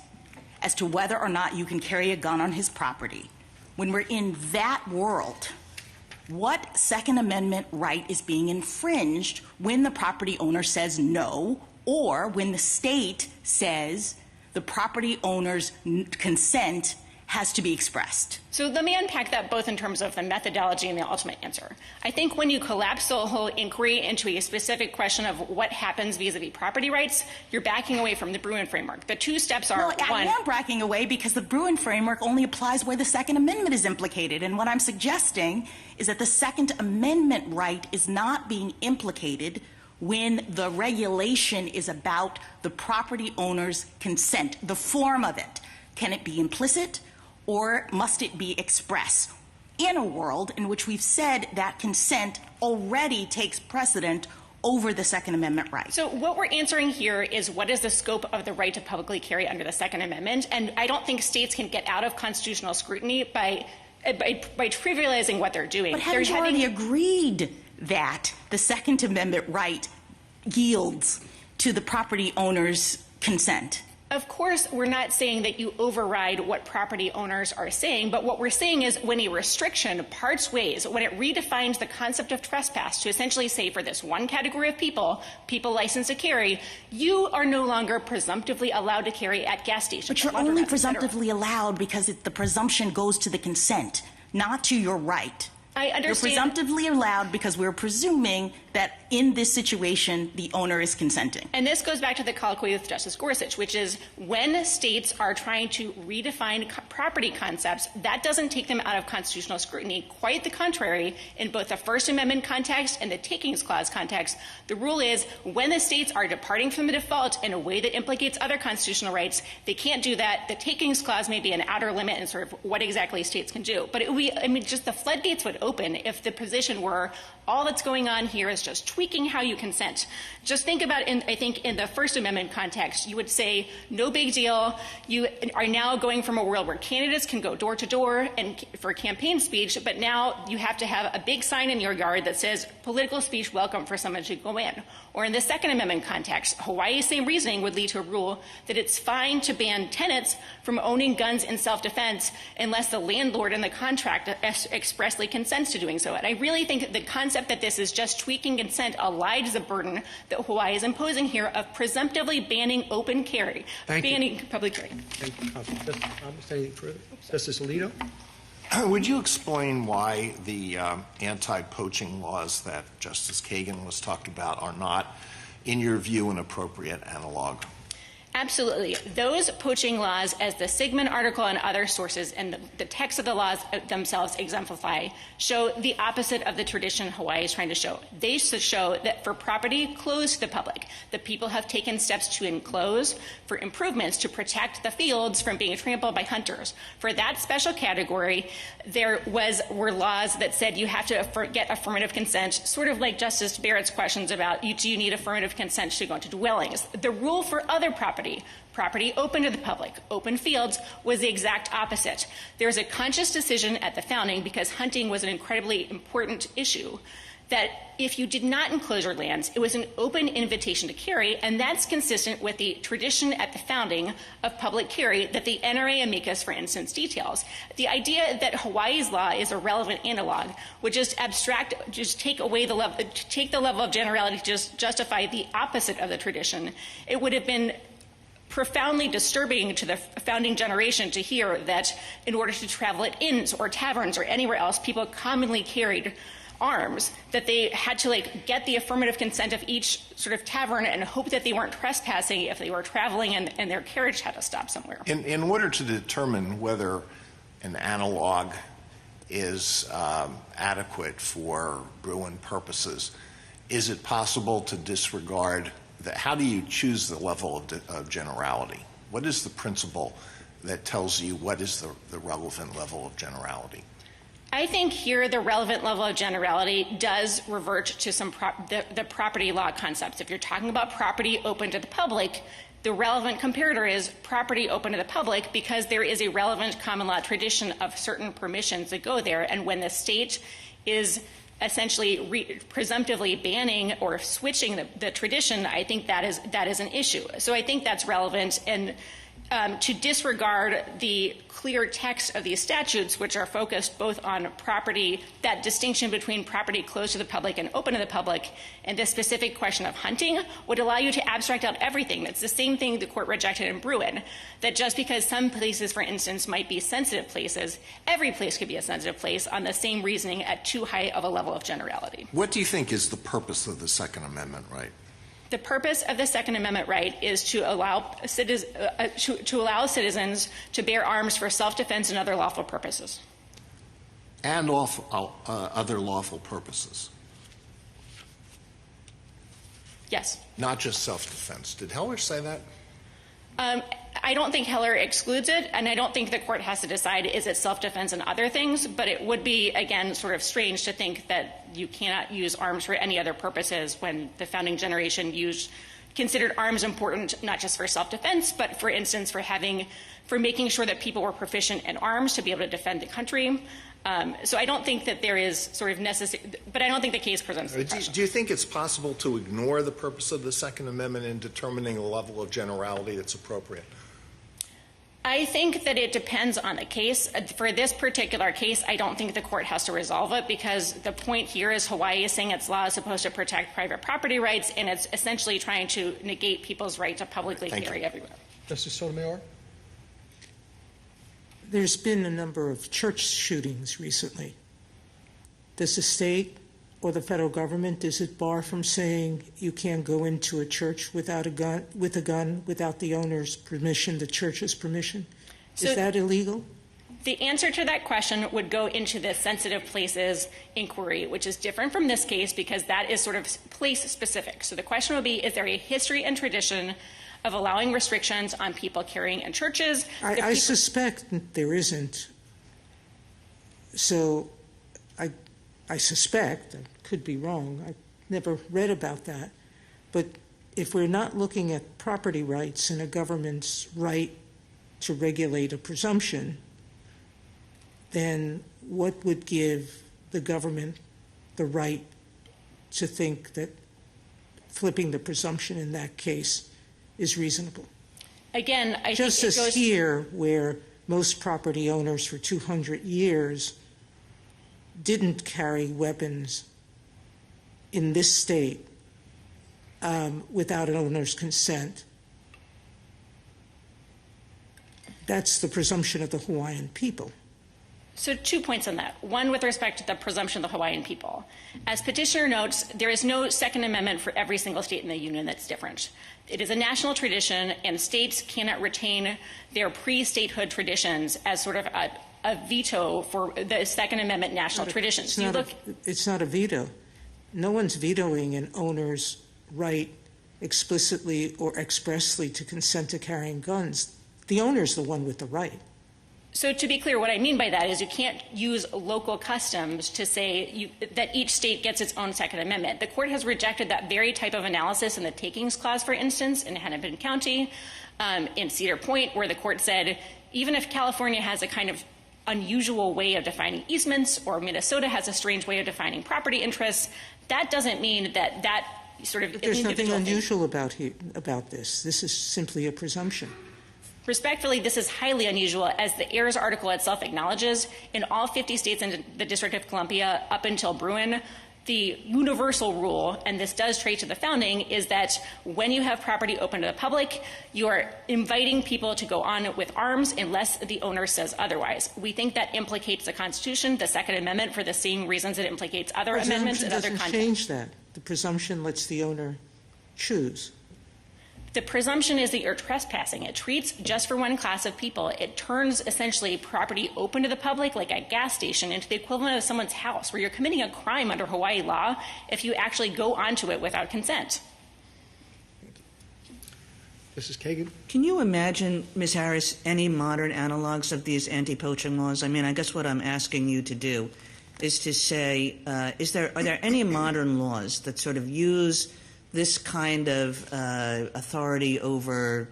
as to whether or not you can carry a gun on his property. When we're in that world, what Second Amendment right is being infringed when the property owner says no, or when the state says the property owner's consent has to be expressed? So let me unpack that both in terms of the methodology and the ultimate answer. I think when you collapse the whole inquiry into a specific question of what happens vis-a-vis property rights, you're backing away from the Bruin framework. The two steps are, well, I am backing away because the Bruin framework only applies where the Second Amendment is implicated. And what I'm suggesting is that the Second Amendment right is not being implicated when the regulation is about the property owner's consent, the form of it. Can it be implicit? Or must it be express? In a world in which we've said that consent already takes precedent over the Second Amendment right. So what we're answering here is what is the scope of the right to publicly carry under the Second Amendment, and I don't think states can get out of constitutional scrutiny by trivializing what they're doing. But haven't you already agreed that the Second Amendment right yields to the property owner's consent? Of course, we're not saying that you override what property owners are saying, but what we're saying is when a restriction parts ways, when it redefines the concept of trespass to essentially say for this one category of people licensed to carry, you are no longer presumptively allowed to carry at gas stations. But you're only presumptively allowed because the presumption goes to the consent, not to your right. I understand. You're presumptively allowed because we're presuming that in this situation, the owner is consenting. And this goes back to the colloquy with Justice Gorsuch, which is when states are trying to redefine property concepts, that doesn't take them out of constitutional scrutiny. Quite the contrary, in both the First Amendment context and the Takings Clause context, the rule is when the states are departing from the default in a way that implicates other constitutional rights, they can't do that. The Takings Clause may be an outer limit in sort of what exactly states can do. But it would be, just the floodgates would open if the position were all that's going on here is just tweaking how you consent. Just think about, I think, in the First Amendment context, you would say, no big deal. You are now going from a world where candidates can go door to door and for campaign speech, but now you have to have a big sign in your yard that says, political speech welcome for someone to go in. Or in the Second Amendment context, Hawaii's same reasoning would lead to a rule that it's fine to ban tenants from owning guns in self-defense unless the landlord in the contract expressly consents to doing so. And I really think the concept that this is just tweaking consent elides the burden that Hawaii is imposing here of presumptively banning open carry, banning public carry. Thank you, Counsel. Justice Thomas, anything further? Justice Alito? Would you explain why the anti-poaching laws that Justice Kagan was talking about are not, in your view, an appropriate analog? Absolutely. Those poaching laws, as the Sigmund article and other sources and the text of the laws themselves exemplify, show the opposite of the tradition Hawaii is trying to show. They show that for property closed to the public, the people have taken steps to enclose for improvements to protect the fields from being trampled by hunters. For that special category, there were laws that said you have to get affirmative consent, sort of like Justice Barrett's questions about do you need affirmative consent to go into dwellings. The rule for other property open to the public, open fields, was the exact opposite. There's a conscious decision at the founding, because hunting was an incredibly important issue, that if you did not enclose your lands, it was an open invitation to carry, and that's consistent with the tradition at the founding of public carry that the NRA amicus, for instance, details. The idea that Hawaii's law is a relevant analog would just take the level of generality to just justify the opposite of the tradition. It would have been profoundly disturbing to the founding generation to hear that in order to travel at inns or taverns or anywhere else, people commonly carried arms, that they had to get the affirmative consent of each sort of tavern and hope that they weren't trespassing if they were traveling and their carriage had to stop somewhere. In order to determine whether an analog is adequate for Bruin purposes, is it possible to disregard how do you choose the level of generality? What is the principle that tells you what is the relevant level of generality? I think here the relevant level of generality does revert to some the property law concepts. If you're talking about property open to the public, the relevant comparator is property open to the public because there is a relevant common law tradition of certain permissions that go there. And when the state is essentially presumptively banning or switching the tradition, I think that is an issue. So I think that's relevant. And to disregard the clear text of these statutes, which are focused both on property, that distinction between property closed to the public and open to the public, and the specific question of hunting, would allow you to abstract out everything. That's the same thing the court rejected in Bruin, that just because some places, for instance, might be sensitive places, every place could be a sensitive place on the same reasoning at too high of a level of generality. What do you think is the purpose of the Second Amendment right? The purpose of the Second Amendment right is to allow citizens to bear arms for self-defense and other lawful purposes. And other lawful purposes. Yes. Not just self-defense. Did Heller say that? I don't think Heller excludes it, and I don't think the court has to decide is it self-defense and other things, but it would be, again, sort of strange to think that you cannot use arms for any other purposes when the founding generation considered arms important not just for self-defense, but, for instance, for making sure that people were proficient in arms to be able to defend the country. So I don't think that there is sort of necessary, but I don't think the case presents the question. Do you think it's possible to ignore the purpose of the Second Amendment in determining the level of generality that's appropriate? I think that it depends on the case. For this particular case, I don't think the court has to resolve it, because the point here is Hawaii is saying its law is supposed to protect private property rights, and it's essentially trying to negate people's right to publicly carry everywhere. Justice Sotomayor? There's been a number of church shootings recently. Does the state or the federal government, is it bar from saying you can't go into a church without a gun, without the owner's permission, the church's permission? Is that illegal? The answer to that question would go into the sensitive places inquiry, which is different from this case because that is sort of place specific. So the question would be, is there a history and tradition of allowing restrictions on people carrying in churches? I suspect there isn't. So I suspect, I could be wrong, I've never read about that, but if we're not looking at property rights and a government's right to regulate a presumption, then what would give the government the right to think that flipping the presumption in that case is reasonable? Again, I just think as here, where most property owners for 200 years didn't carry weapons in this state without an owner's consent. That's the presumption of the Hawaiian people. So 2 points on that. One, with respect to the presumption of the Hawaiian people. As petitioner notes, there is no Second Amendment for every single state in the Union that's different. It is a national tradition, and states cannot retain their pre-statehood traditions as sort of a veto for the Second Amendment national traditions. It's not a veto. No one's vetoing an owner's right explicitly or expressly to consent to carrying guns. The owner's the one with the right. So to be clear, what I mean by that is you can't use local customs to say that each state gets its own Second Amendment. The court has rejected that very type of analysis in the Takings Clause, for instance, in Hennepin County, in Cedar Point, where the court said even if California has a kind of unusual way of defining easements, or Minnesota has a strange way of defining property interests, that doesn't mean that sort of. But there's nothing unusual about this. This is simply a presumption. Respectfully, this is highly unusual, as the heirs article itself acknowledges. In all 50 states and the District of Columbia up until Bruin, the universal rule, and this does trace to the founding, is that when you have property open to the public, you are inviting people to go on with arms unless the owner says otherwise. We think that implicates the Constitution, the Second Amendment, for the same reasons it implicates other amendments and other contexts. Doesn't change that. The presumption lets the owner choose. The presumption is that you're trespassing. It treats just for one class of people. It turns essentially property open to the public, like a gas station, into the equivalent of someone's house, where you're committing a crime under Hawaii law if you actually go onto it without consent. Mrs. Kagan? Can you imagine, Ms. Harris, any modern analogs of these anti-poaching laws? I mean, I guess what I'm asking you to do is to say, are there any modern laws that sort of use this kind of authority over,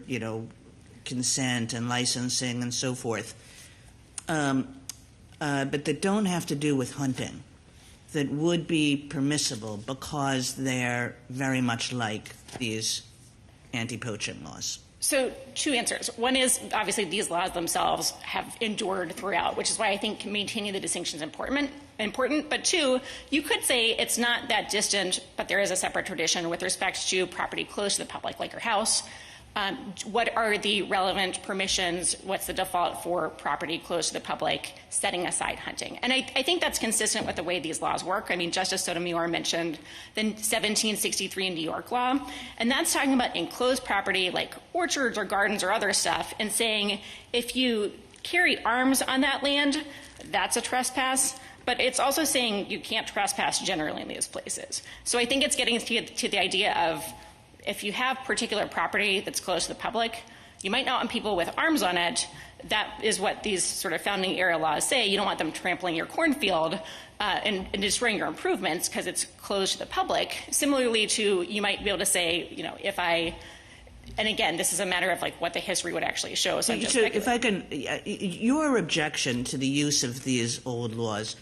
consent and licensing and so forth, but that don't have to do with hunting? that would be permissible because they're very much like these anti-poaching laws? So two answers. One is, obviously, these laws themselves have endured throughout, which is why I think maintaining the distinction is important. But two, you could say it's not that distant, but there is a separate tradition with respect to property close to the public, like your house. What are the relevant permissions? What's the default for property close to the public, setting aside hunting? And I think that's consistent with the way these laws work. I mean, Justice Sotomayor mentioned the 1763 New York law, and that's talking about enclosed property like orchards or gardens or other stuff, and saying if you carry arms on that land, that's a trespass. But it's also saying you can't trespass generally in these places. So I think it's getting to the idea of if you have particular property that's close to the public, you might not want people with arms on it. That is what these sort of founding era laws say. You don't want them trampling your cornfield and destroying your improvements because it's closed to the public. Similarly to, you might be able to say, you know, if I, and again, this is a matter of like what the history would actually show. So if I can, your objection to the use of these old laws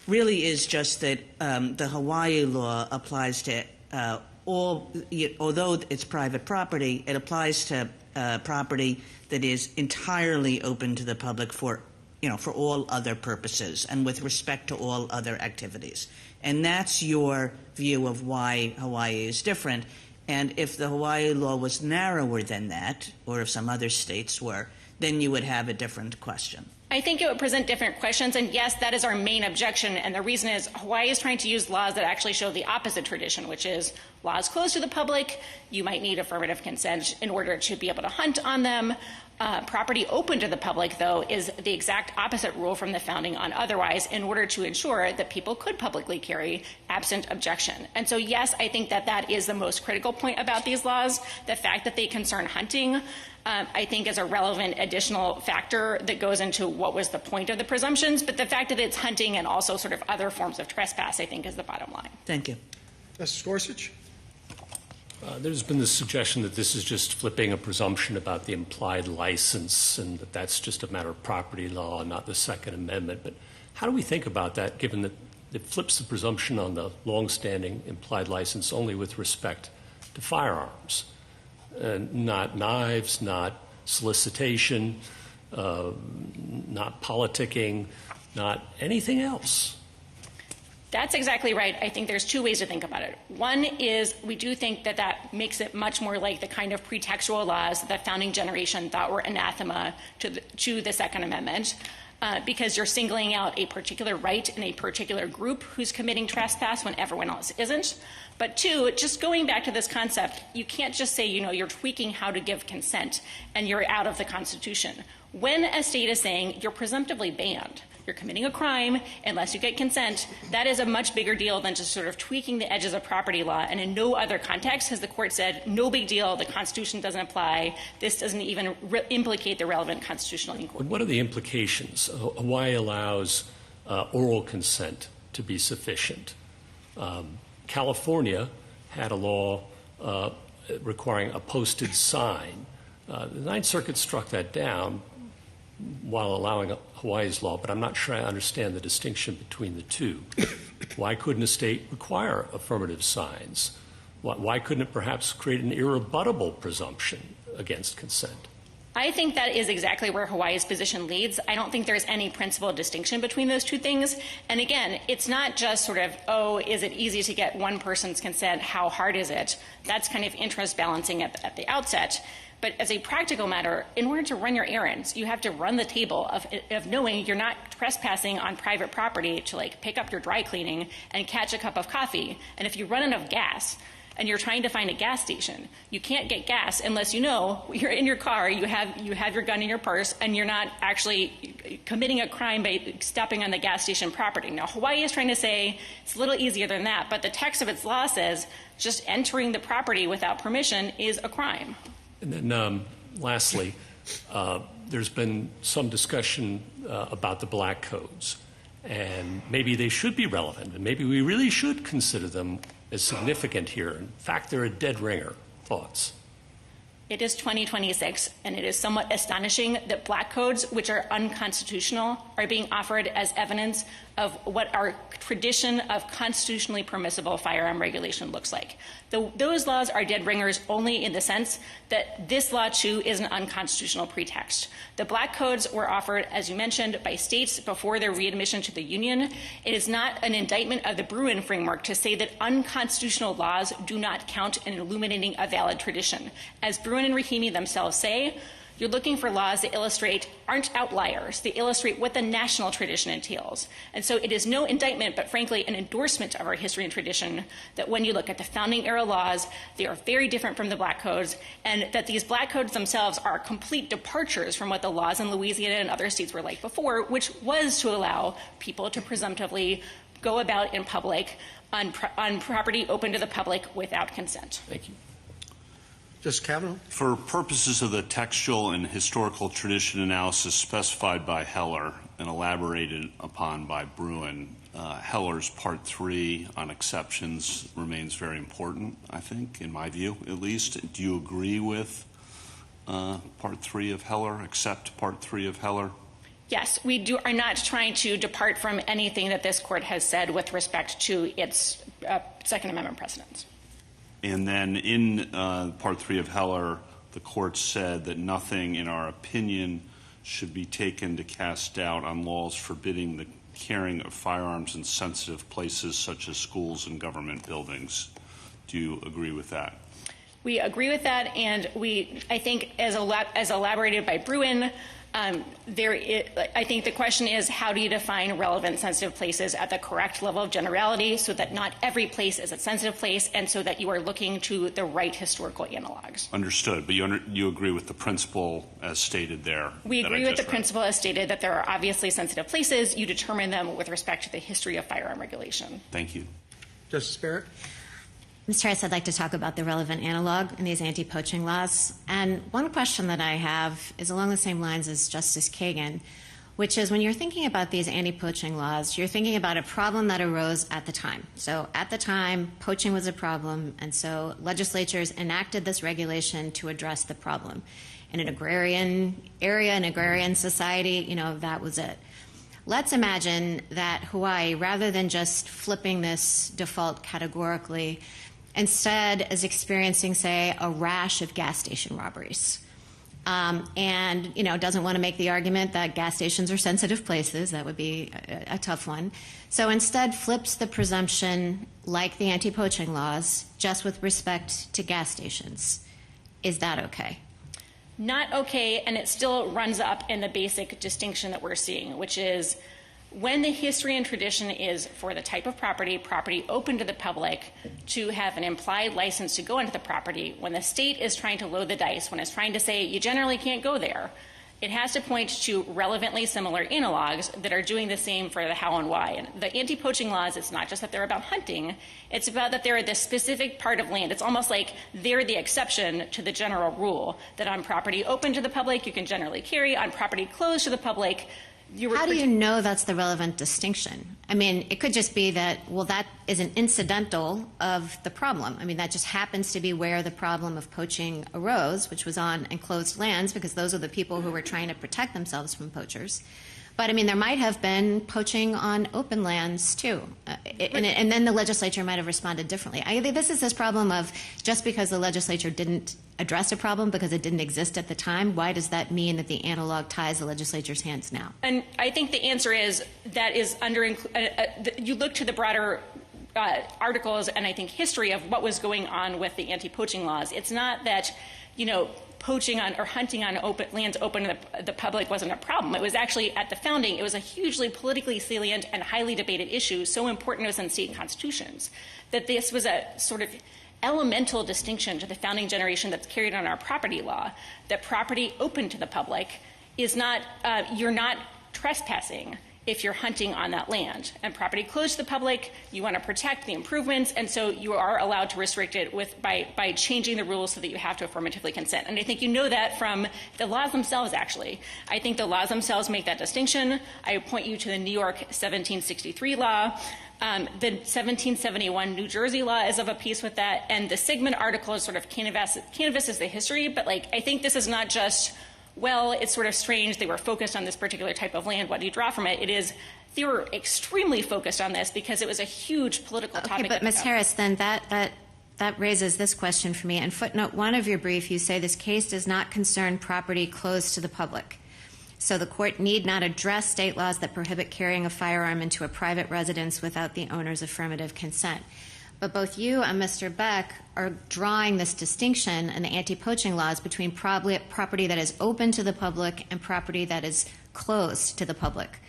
really is just that the Hawaii law applies to although it's private property, it applies to property that is entirely open to the public for all other purposes and with respect to all other activities. And that's your view of why Hawaii is different. And if the Hawaii law was narrower than that, or if some other states were, then you would have a different question. I think it would present different questions, and yes, that is our main objection, and the reason is Hawaii is trying to use laws that actually show the opposite tradition, which is laws closed to the public. You might need affirmative consent in order to be able to hunt on them. Property open to the public, though, is the exact opposite rule from the founding on otherwise in order to ensure that people could publicly carry absent objection. And so, yes, I think that that is the most critical point about these laws. The fact that they concern hunting, I think, is a relevant additional factor that goes into what was the point of the presumptions. But the fact that it's hunting and also sort of other forms of trespass, I think, is the bottom line. Thank you. Justice Gorsuch? There's been this suggestion that this is just flipping a presumption about the implied license and that that's just a matter of property law, not the Second Amendment. But how do we think about that, given that it flips the presumption on the longstanding implied license only with respect to firearms, not knives, not solicitation, not politicking, not anything else? That's exactly right. I think there's two ways to think about it. One is we do think that that makes it much more like the kind of pretextual laws that the founding generation thought were anathema to the Second Amendment, because you're singling out a particular right in a particular group who's committing trespass when everyone else isn't. But two, just going back to this concept, you can't just say, you're tweaking how to give consent and you're out of the Constitution. When a state is saying you're presumptively banned, you're committing a crime unless you get consent, that is a much bigger deal than just sort of tweaking the edges of property law. And in no other context has the court said, no big deal, the Constitution doesn't apply, this doesn't even implicate the relevant constitutional inquiry. What are the implications? Hawaii allows oral consent to be sufficient. California had a law requiring a posted sign. The Ninth Circuit struck that down while allowing Hawaii's law, but I'm not sure I understand the distinction between the two. Why couldn't a state require affirmative signs? Why couldn't it perhaps create an irrebuttable presumption against consent? I think that is exactly where Hawaii's position leads. I don't think there's any principled distinction between those two things. And again, it's not just sort of, is it easy to get one person's consent? How hard is it? That's kind of interest balancing at the outset. But as a practical matter, in order to run your errands, you have to run the table of knowing you're not trespassing on private property to like pick up your dry cleaning and catch a cup of coffee. And if you run out of gas and you're trying to find a gas station, you can't get gas unless you're in your car, you have your gun in your purse, and you're not actually committing a crime by stepping on the gas station property. Now, Hawaii is trying to say it's a little easier than that, but the text of its law says just entering the property without permission is a crime. And then lastly, there's been some discussion about the black codes, and maybe they should be relevant, and maybe we really should consider them as significant here. In fact, they're a dead ringer. Thoughts? It is 2026, and it is somewhat astonishing that black codes, which are unconstitutional, are being offered as evidence of what our tradition of constitutionally permissible firearm regulation looks like. Those laws are dead ringers only in the sense that this law, too, is an unconstitutional pretext. The black codes were offered, as you mentioned, by states before their readmission to the Union. It is not an indictment of the Bruin framework to say that unconstitutional laws do not count in illuminating a valid tradition. As Bruin and Rahimi themselves say, you're looking for laws that aren't outliers. They illustrate what the national tradition entails. And so it is no indictment, but frankly, an endorsement of our history and tradition that when you look at the founding era laws, they are very different from the black codes, and that these black codes themselves are complete departures from what the laws in Louisiana and other states were like before, which was to allow people to presumptively go about in public on property open to the public without consent. Thank you. Justice Kavanaugh? For purposes of the textual and historical tradition analysis specified by Heller and elaborated upon by Bruin, Heller's Part 3 on exceptions remains very important, I think, in my view, at least. Do you agree with Part 3 of Heller, accept Part 3 of Heller? Yes, we are not trying to depart from anything that this court has said with respect to its Second Amendment precedents. And then in Part 3 of Heller, the court said that nothing, in our opinion, should be taken to cast doubt on laws forbidding the carrying of firearms in sensitive places such as schools and government buildings. Do you agree with that? We agree with that, and I think, as elaborated by Bruin, I think the question is, how do you define relevant sensitive places at the correct level of generality so that not every place is a sensitive place and so that you are looking to the right historical analogs? Understood. But you agree with the principle as stated there? We agree with the principle as stated that there are obviously sensitive places. You determine them with respect to the history of firearm regulation. Thank you. Justice Barrett? Mr. Harris, I'd like to talk about the relevant analog in these anti-poaching laws. And one question that I have is along the same lines as Justice Kagan, which is when you're thinking about these anti-poaching laws, you're thinking about a problem that arose at the time. So at the time, poaching was a problem, and so legislatures enacted this regulation to address the problem. In an agrarian area, an agrarian society, that was it. Let's imagine that Hawaii, rather than just flipping this default categorically, instead is experiencing, say, a rash of gas station robberies. And doesn't want to make the argument that gas stations are sensitive places. That would be a tough one. So instead flips the presumption, like the anti-poaching laws, just with respect to gas stations. Is that okay? Not okay, and it still runs up in the basic distinction that we're seeing, which is when the history and tradition is for the type of property open to the public, to have an implied license to go into the property, when the state is trying to load the dice, when it's trying to say you generally can't go there, it has to point to relevantly similar analogs that are doing the same for the how and why. And the anti-poaching laws, it's not just that they're about hunting, it's about that they're this specific part of land. It's almost like they're the exception to the general rule that on property open to the public, you can generally carry, on property closed to the public, how do you know that's the relevant distinction? I mean, it could just be that, well, that is an incidental of the problem. I mean, that just happens to be where the problem of poaching arose, which was on enclosed lands, because those are the people who were trying to protect themselves from poachers. But, I mean, there might have been poaching on open lands, too. And then the legislature might have responded differently. I think this is this problem of just because the legislature didn't address a problem because it didn't exist at the time, why does that mean that the analog ties the legislature's hands now? And I think the answer is that is you look to the broader articles and I think history of what was going on with the anti-poaching laws. It's not that, poaching on or hunting on lands open to the public wasn't a problem. It was actually, at the founding, it was a hugely politically salient and highly debated issue, so important it was in state constitutions, that this was a sort of elemental distinction to the founding generation that's carried on our property law, that property open to the public is not, you're not trespassing if you're hunting on that land. And property closed to the public, you want to protect the improvements, and so you are allowed to restrict it by changing the rules so that you have to affirmatively consent. And I think you know that from the laws themselves, actually. I think the laws themselves make that distinction. I point you to the New York 1763 law, The 1771 New Jersey law is of a piece with that, and the Sigmund article is sort of canvasses the history, but I think this is not just, well, it's sort of strange they were focused on this particular type of land, what do you draw from it? It is, they were extremely focused on this because it was a huge political topic. Okay, but Ms. Harris, then that raises this question for me. In footnote 1 of your brief, you say this case does not concern property closed to the public. So the court need not address state laws that prohibit carrying a firearm into a private residence without the owner's affirmative consent. But both you and Mr. Beck are drawing this distinction in the anti-poaching laws between property that is open to the public and property that is closed to the public.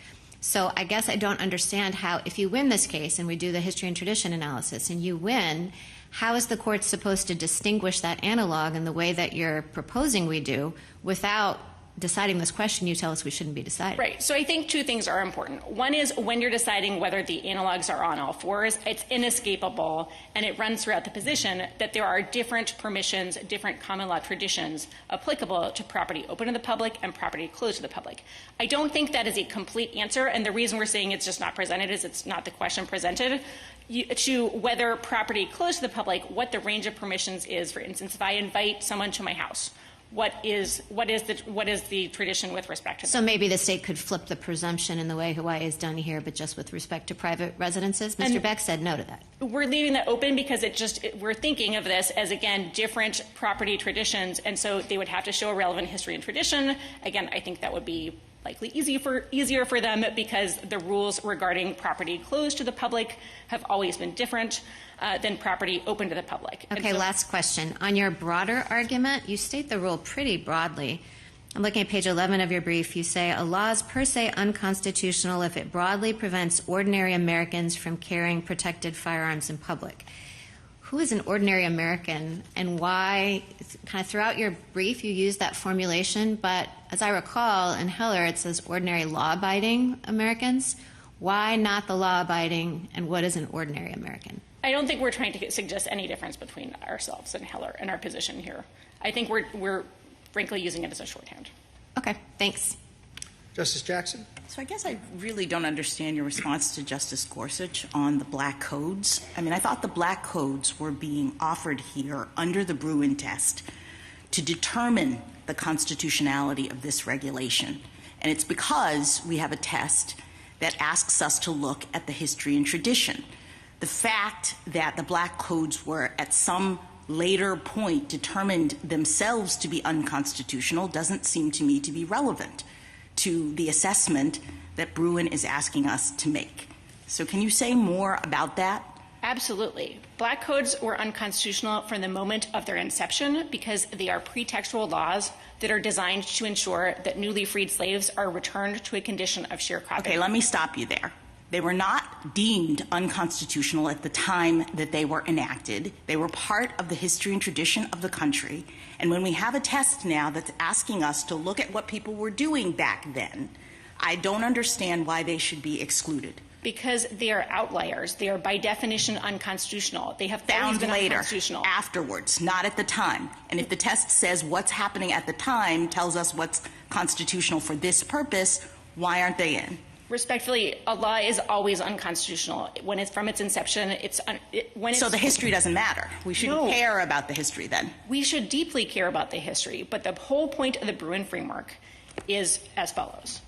So I guess I don't understand how, if you win this case and we do the history and tradition analysis and you win, how is the court supposed to distinguish that analog in the way that you're proposing we do without deciding this question you tell us we shouldn't be deciding? Right. So I think two things are important. One is when you're deciding whether the analogs are on all fours, it's inescapable, and it runs throughout the position that there are different permissions, different common law traditions applicable to property open to the public and property closed to the public. I don't think that is a complete answer, and the reason we're saying it's just not presented is it's not the question presented. To whether property closed to the public, what the range of permissions is. For instance, if I invite someone to my house, what is the tradition with respect to that? So maybe the state could flip the presumption in the way Hawaii has done here, but just with respect to private residences? Mr. Beck said no to that. We're leaving that open because we're thinking of this as, again, different property traditions, and so they would have to show a relevant history and tradition. Again, I think that would be likely easier for them because the rules regarding property closed to the public have always been different than property open to the public. Okay, last question. On your broader argument, you state the rule pretty broadly. I'm looking at page 11 of your brief. You say a law is per se unconstitutional if it broadly prevents ordinary Americans from carrying protected firearms in public. Who is an ordinary American, and why? Kind of throughout your brief you use that formulation, but as I recall in Heller it says ordinary law-abiding Americans. Why not the law-abiding, and what is an ordinary American? I don't think we're trying to suggest any difference between ourselves and Heller and our position here. I think we're frankly using it as a shorthand. Okay, thanks. Justice Jackson? So I guess I really don't understand your response to Justice Gorsuch on the black codes. I mean, I thought the black codes were being offered here under the Bruin test to determine the constitutionality of this regulation. And it's because we have a test that asks us to look at the history and tradition. The fact that the black codes were at some later point determined themselves to be unconstitutional doesn't seem to me to be relevant to the assessment that Bruin is asking us to make. So can you say more about that? Absolutely. Black codes were unconstitutional from the moment of their inception because they are pretextual laws that are designed to ensure that newly freed slaves are returned to a condition of sharecropping. Okay, let me stop you there. They were not deemed unconstitutional at the time that they were enacted. They were part of the history and tradition of the country. And when we have a test now that's asking us to look at what people were doing back then, I don't understand why they should be excluded. Because they are outliers. They are by definition unconstitutional. They have Found been later, unconstitutional. afterwards, not at the time. And if the test says what's happening at the time tells us what's constitutional for this purpose, why aren't they in? Respectfully, a law is always unconstitutional. When it's from its inception, So the history doesn't matter. We shouldn't care about the history then. We should deeply care about the history, but the whole point of the Bruin framework is as follows.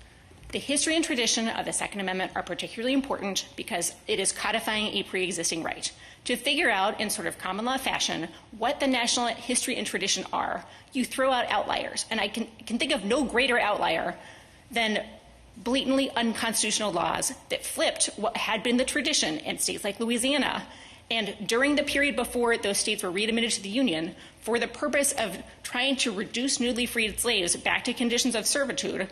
The history and tradition of the Second Amendment are particularly important because it is codifying a pre-existing right. To figure out in sort of common law fashion what the national history and tradition are, you throw out outliers. And I can think of no greater outlier than blatantly unconstitutional laws that flipped what had been the tradition in states like Louisiana. And during the period before those states were readmitted to the Union, for the purpose of trying to reduce newly freed slaves back to conditions of servitude,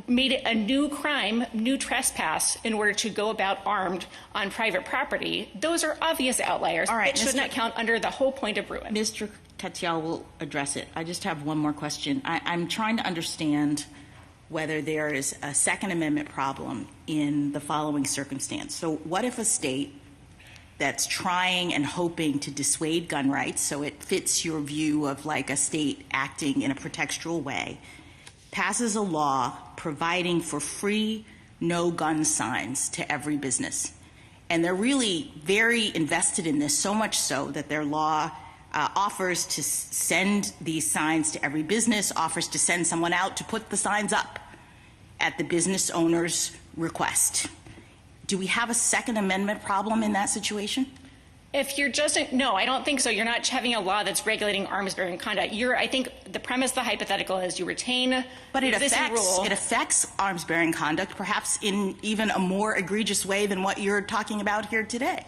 made it a new crime, new trespass, in order to go about armed on private property. Those are obvious outliers. All right, it should not count under the whole point of Bruin. Mr. Katyal will address it. I just have one more question. I'm trying to understand whether there is a Second Amendment problem in the following circumstance. So what if a state that's trying and hoping to dissuade gun rights, so it fits your view of like a state acting in a pretextual way, passes a law providing for free no-gun signs to every business, And they're really very invested in this, so much so that their law offers to send these signs to every business, offers to send someone out to put the signs up at the business owner's request. Do we have a Second Amendment problem in that situation? If you're just no, I don't think so. You're not having a law that's regulating arms-bearing conduct. I think the premise, the hypothetical, is you retain but it existing rule. It affects arms-bearing conduct, perhaps in even a more egregious way than what you're talking about here today.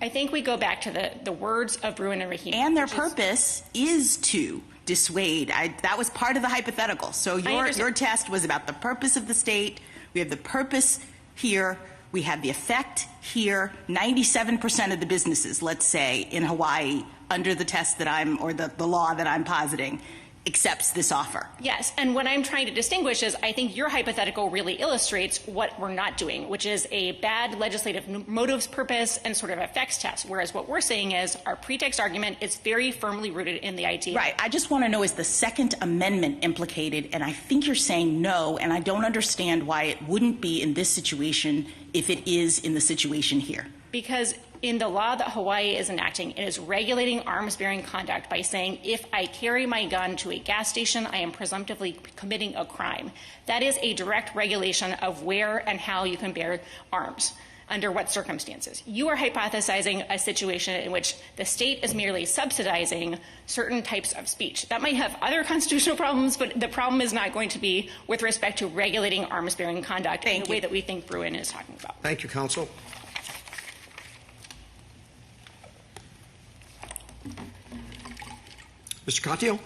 I think we go back to the words of Bruin and Rahimi. And their purpose is to dissuade. That was part of the hypothetical. So your test was about the purpose of the state. We have the purpose here. We have the effect here. 97% of the businesses, let's say, in Hawaii, under the test that or the law that I'm positing, accepts this offer. Yes, and what I'm trying to distinguish is I think your hypothetical really illustrates what we're not doing, which is a bad legislative motives purpose and sort of effects test, whereas what we're saying is our pretext argument is very firmly rooted in the idea. Right. I just want to know, is the Second Amendment implicated? And I think you're saying no, and I don't understand why it wouldn't be in this situation if it is in the situation here. Because in the law that Hawaii is enacting, it is regulating arms-bearing conduct by saying if I carry my gun to a gas station, I am presumptively committing a crime. That is a direct regulation of where and how you can bear arms, under what circumstances. You are hypothesizing a situation in which the state is merely subsidizing certain types of speech. That might have other constitutional problems, but the problem is not going to be with respect to regulating arms-bearing conduct in the way that we think Bruin is talking about. Thank you, counsel. Mr. Contio.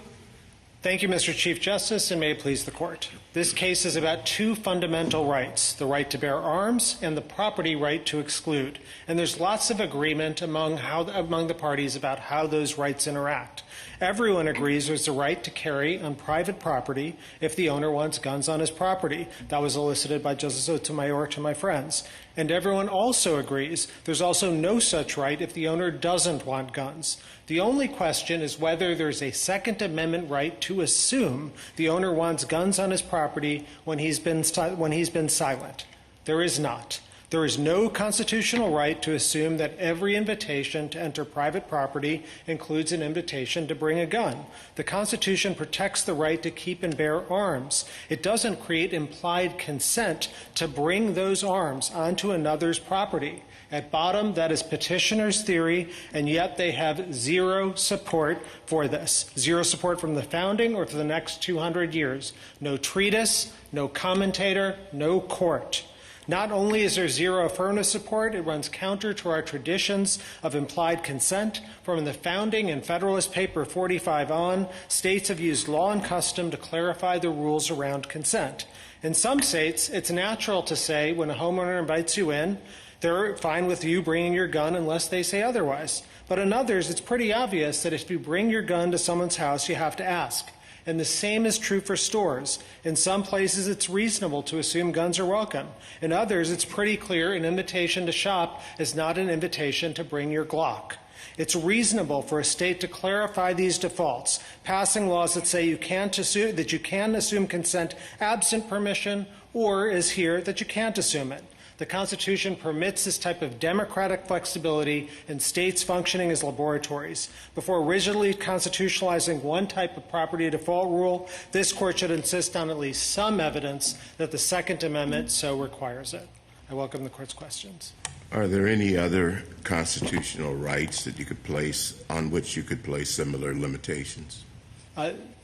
Thank you, Mr. Chief Justice, and may it please the Court. This case is about two fundamental rights, the right to bear arms and the property right to exclude. And there's lots of agreement among the parties about how those rights interact. Everyone agrees there's the right to carry on private property if the owner wants guns on his property. That was elicited by Justice Sotomayor to my friends. And everyone also agrees there's also no such right if the owner doesn't want guns. The only question is whether there's a Second Amendment right to assume the owner wants guns on his property when he's been silent. There is not. There is no constitutional right to assume that every invitation to enter private property includes an invitation to bring a gun. The Constitution protects the right to keep and bear arms. It doesn't create implied consent to bring those arms onto another's property. At bottom, that is petitioner's theory, and yet they have zero support for this. Zero support from the founding or for the next 200 years. No treatise, no commentator, no court. Not only is there zero affirmative support, it runs counter to our traditions of implied consent. From the founding and Federalist Paper 45 on, states have used law and custom to clarify the rules around consent. In some states, it's natural to say when a homeowner invites you in, they're fine with you bringing your gun unless they say otherwise. But in others, it's pretty obvious that if you bring your gun to someone's house, you have to ask. And the same is true for stores. In some places, it's reasonable to assume guns are welcome. In others, it's pretty clear an invitation to shop is not an invitation to bring your Glock. It's reasonable for a state to clarify these defaults, passing laws that say you can assume consent absent permission, or, as here, that you can't assume it. The Constitution permits this type of democratic flexibility in states functioning as laboratories. Before rigidly constitutionalizing one type of property default rule, this Court should insist on at least some evidence that the Second Amendment so requires it. I welcome the Court's questions. Are there any other constitutional rights that you could place on which you could place similar limitations?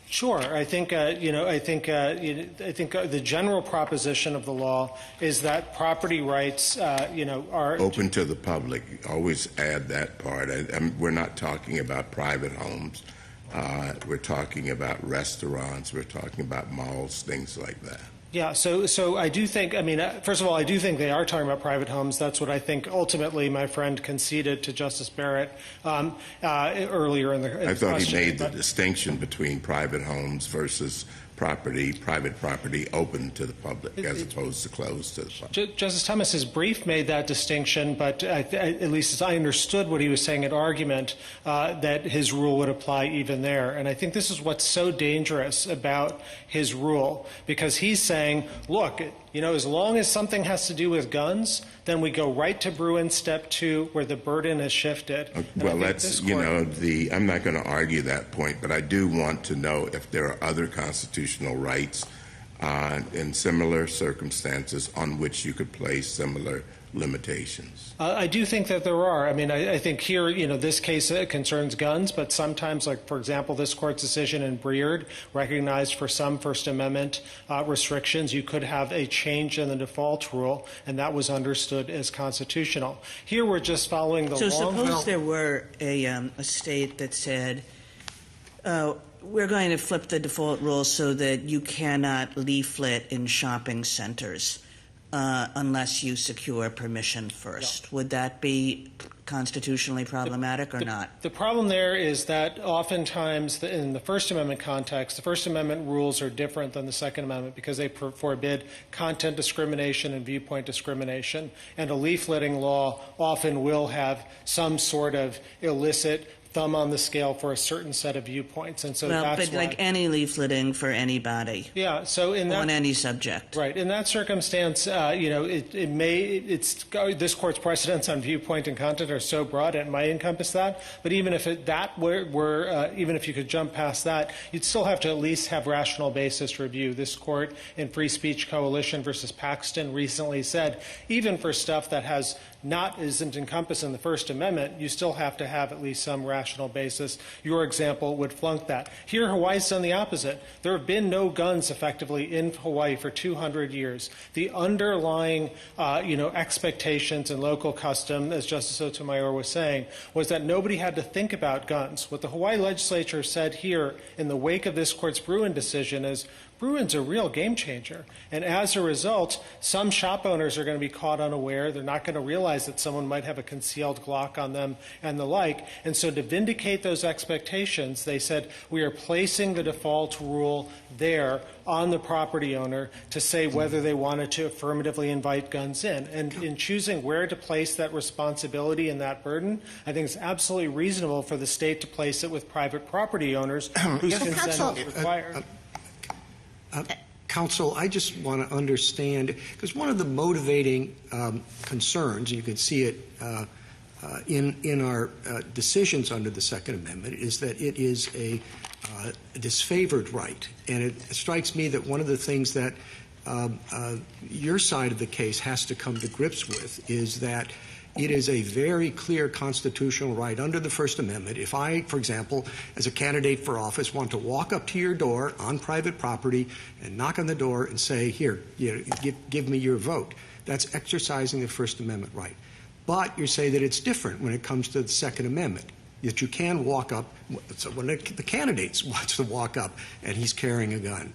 Sure. I think the general proposition of the law is that property rights, are open to the public. Always add that part. We're not talking about private homes. We're talking about restaurants. We're talking about malls, things like that. Yeah, so I do think, first of all, I do think they are talking about private homes. That's what I think ultimately my friend conceded to Justice Barrett earlier in the question. I thought he made the distinction between private homes versus private property open to the public as opposed to closed to the public. Justice Thomas's brief made that distinction, but at least as I understood what he was saying at argument, that his rule would apply even there. And I think this is what's so dangerous about his rule, because he's saying, look, As long as something has to do with guns, then we go right to Bruin step 2, where the burden is shifted. Well, that's, I'm not going to argue that point, but I do want to know if there are other constitutional rights in similar circumstances on which you could place similar limitations. I do think that there are. I think here, this case concerns guns, but sometimes, like, for example, this court's decision in Breard recognized for some First Amendment restrictions, you could have a change in the default rule, and that was understood as constitutional. Here, we're just following the So long... suppose there were a state that said, we're going to flip the default rule so that you cannot leaflet in shopping centers unless you secure permission first. Yeah. Would that be constitutionally problematic or not? The problem there is that oftentimes in the First Amendment context, the First Amendment rules are different than the Second Amendment because they forbid content discrimination and viewpoint discrimination. And a leafleting law often will have some sort of illicit thumb on the scale for a certain set of viewpoints, and so that's but like any leafleting for anybody. Yeah. So in that, on any subject. Right. In that circumstance, this court's precedents on viewpoint and content are so broad it might encompass that. But even if even if you could jump past that, you'd still have to at least have rational basis review. This court in Free Speech Coalition versus Paxton recently said, even for stuff that isn't encompassed in the First Amendment, you still have to have at least some rational basis. Your example would flunk that. Here, Hawaii's done the opposite. There have been no guns effectively in Hawaii for 200 years. The underlying, expectations and local custom, as Justice Sotomayor was saying, was that nobody had to think about guns. What the Hawaii legislature said here in the wake of this court's Bruin decision is, Bruin's a real game changer. And as a result, some shop owners are going to be caught unaware. They're not going to realize that someone might have a concealed Glock on them and the like. And so to vindicate those expectations, they said, we are placing the default rule there on the property owner to say whether they wanted to affirmatively invite guns in. And in choosing where to place that responsibility and that burden, I think it's absolutely reasonable for the state to place it with private property owners whose consent is required. Counsel, I just want to understand, because one of the motivating concerns, you can see it in our decisions under the Second Amendment, is that it is a disfavored right. And it strikes me that one of the things that your side of the case has to come to grips with is that it is a very clear constitutional right under the First Amendment. If I, for example, as a candidate for office, want to walk up to your door on private property and knock on the door and say, here, give me your vote, that's exercising the First Amendment right. But you say that it's different when it comes to the Second Amendment, that you can walk up. So when the candidate wants to walk up and he's carrying a gun,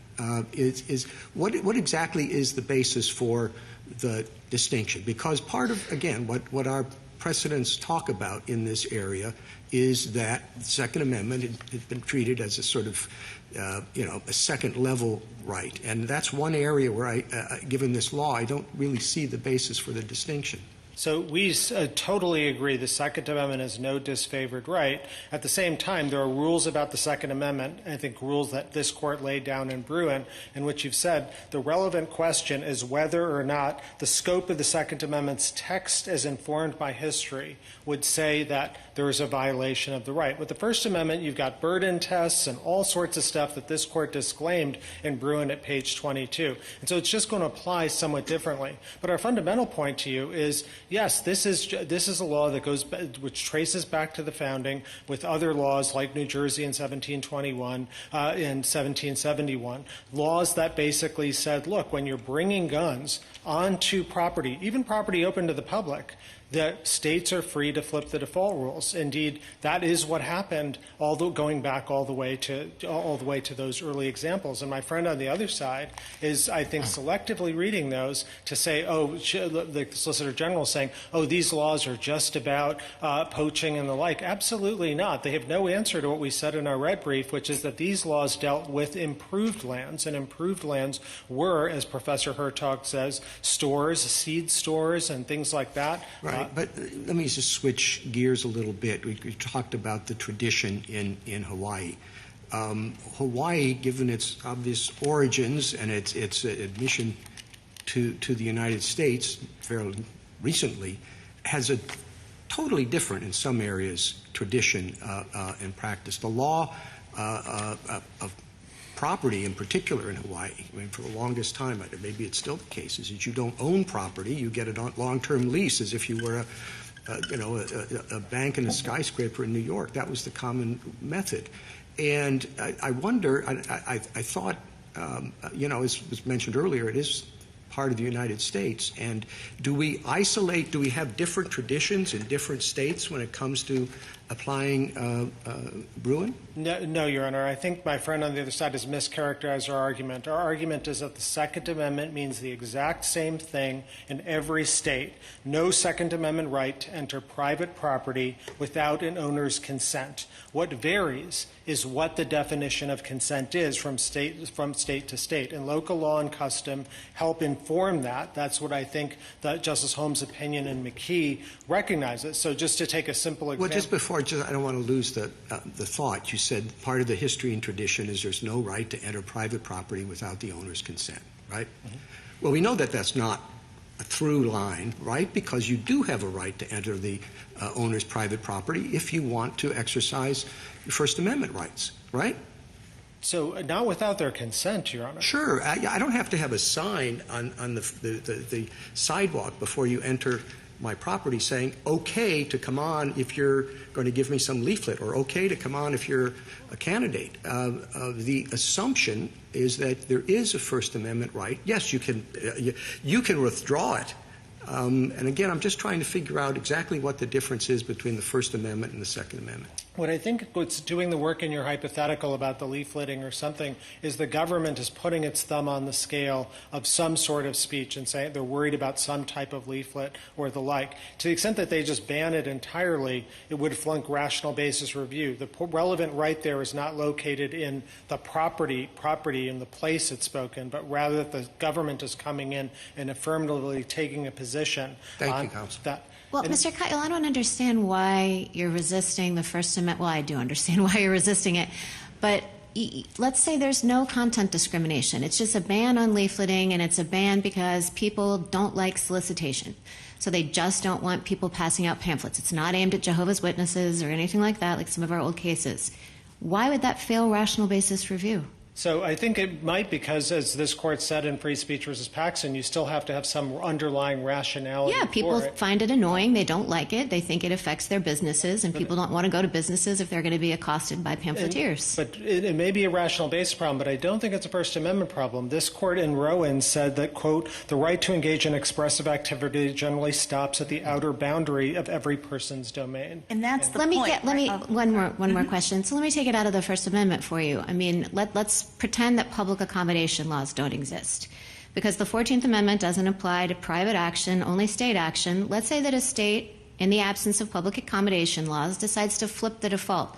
what exactly is the basis for the distinction? Because part of, again, what our precedents talk about in this area is that the Second Amendment has been treated as a sort of, a second-level right. And that's one area where given this law, I don't really see the basis for the distinction. So we totally agree the Second Amendment is no disfavored right. At the same time, there are rules about the Second Amendment, I think rules that this court laid down in Bruin, in which you've said the relevant question is whether or not the scope of the Second Amendment's text as informed by history would say that there is a violation of the right. With the First Amendment, you've got burden tests and all sorts of stuff that this court disclaimed in Bruin at page 22. And so it's just going to apply somewhat differently. But our fundamental point to you is, yes, this is a law which traces back to the founding with other laws like New Jersey in 1721 and 1771, laws that basically said, look, when you're bringing guns onto property, even property open to the public, that states are free to flip the default rules. Indeed, that is what happened, going back all the way to those early examples. And my friend on the other side is, I think, selectively reading those to say, the Solicitor General is saying, these laws are just about poaching and the like. Absolutely not. They have no answer to what we said in our red brief, which is that these laws dealt with improved lands, and improved lands were, as Professor Hertog says, stores, seed stores, and things like that. Right. But let me just switch gears a little bit. We talked about the tradition in Hawaii. Hawaii, given its obvious origins and its admission to the United States fairly recently has a totally different, in some areas, tradition and practice. The law of property in particular in Hawaii, I mean, for the longest time, maybe it's still the case, is that you don't own property, you get a long-term lease as if you were a bank in a skyscraper in New York. That was the common method. And I wonder, I thought, as was mentioned earlier, it is part of the United States. And do we have different traditions in different states when it comes to applying Bruin? No, Your Honor. I think my friend on the other side has mischaracterized our argument. Our argument is that the Second Amendment means the exact same thing in every state. No Second Amendment right to enter private property without an owner's consent. What varies is what the definition of consent is from state to state. And local law and custom help inform that. That's what I think that Justice Holmes' opinion in McKee recognizes. So just to take a simple example. Well, just before, I don't want to lose the thought. You said part of the history and tradition is there's no right to enter private property without the owner's consent, right? Mm-hmm. Well, we know that that's not a through line, right? Because you do have a right to enter the owner's private property if you want to exercise your First Amendment rights, right? So not without their consent, Your Honor. Sure. I don't have to have a sign on the sidewalk before you enter my property saying, okay to come on if you're going to give me some leaflet, or okay to come on if you're a candidate. The assumption is that there is a First Amendment right. Yes, you can withdraw it. And again, I'm just trying to figure out exactly what the difference is between the First Amendment and the Second Amendment. What I think what's doing the work in your hypothetical about the leafleting or something is the government is putting its thumb on the scale of some sort of speech and saying they're worried about some type of leaflet or the like. To the extent that they just ban it entirely, it would flunk rational basis review. The relevant right there is not located in the property in the place it's spoken, but rather that the government is coming in and affirmatively taking a position. Thank you, counsel. Well, Mr. Kyle, I don't understand why you're resisting the First Amendment. Well, I do understand why you're resisting it. But let's say there's no content discrimination. It's just a ban on leafleting, and it's a ban because people don't like solicitation. So they just don't want people passing out pamphlets. It's not aimed at Jehovah's Witnesses or anything like that, like some of our old cases. Why would that fail rational basis review? So I think it might because, as this court said in Free Speech versus Paxson, you still have to have some underlying rationality. Yeah, people for it. find it annoying. They don't like it. They think it affects their businesses, and people don't want to go to businesses if they're going to be accosted by pamphleteers. But it may be a rational basis problem, but I don't think it's a First Amendment problem. This court in Rowan said that, quote, the right to engage in expressive activity generally stops at the outer boundary of every person's domain. And that's the Let point. me one more question. So let me take it out of the First Amendment for you. I mean, let's pretend that public accommodation laws don't exist. Because the 14th Amendment doesn't apply to private action, only state action. Let's say that a state, in the absence of public accommodation laws, decides to flip the default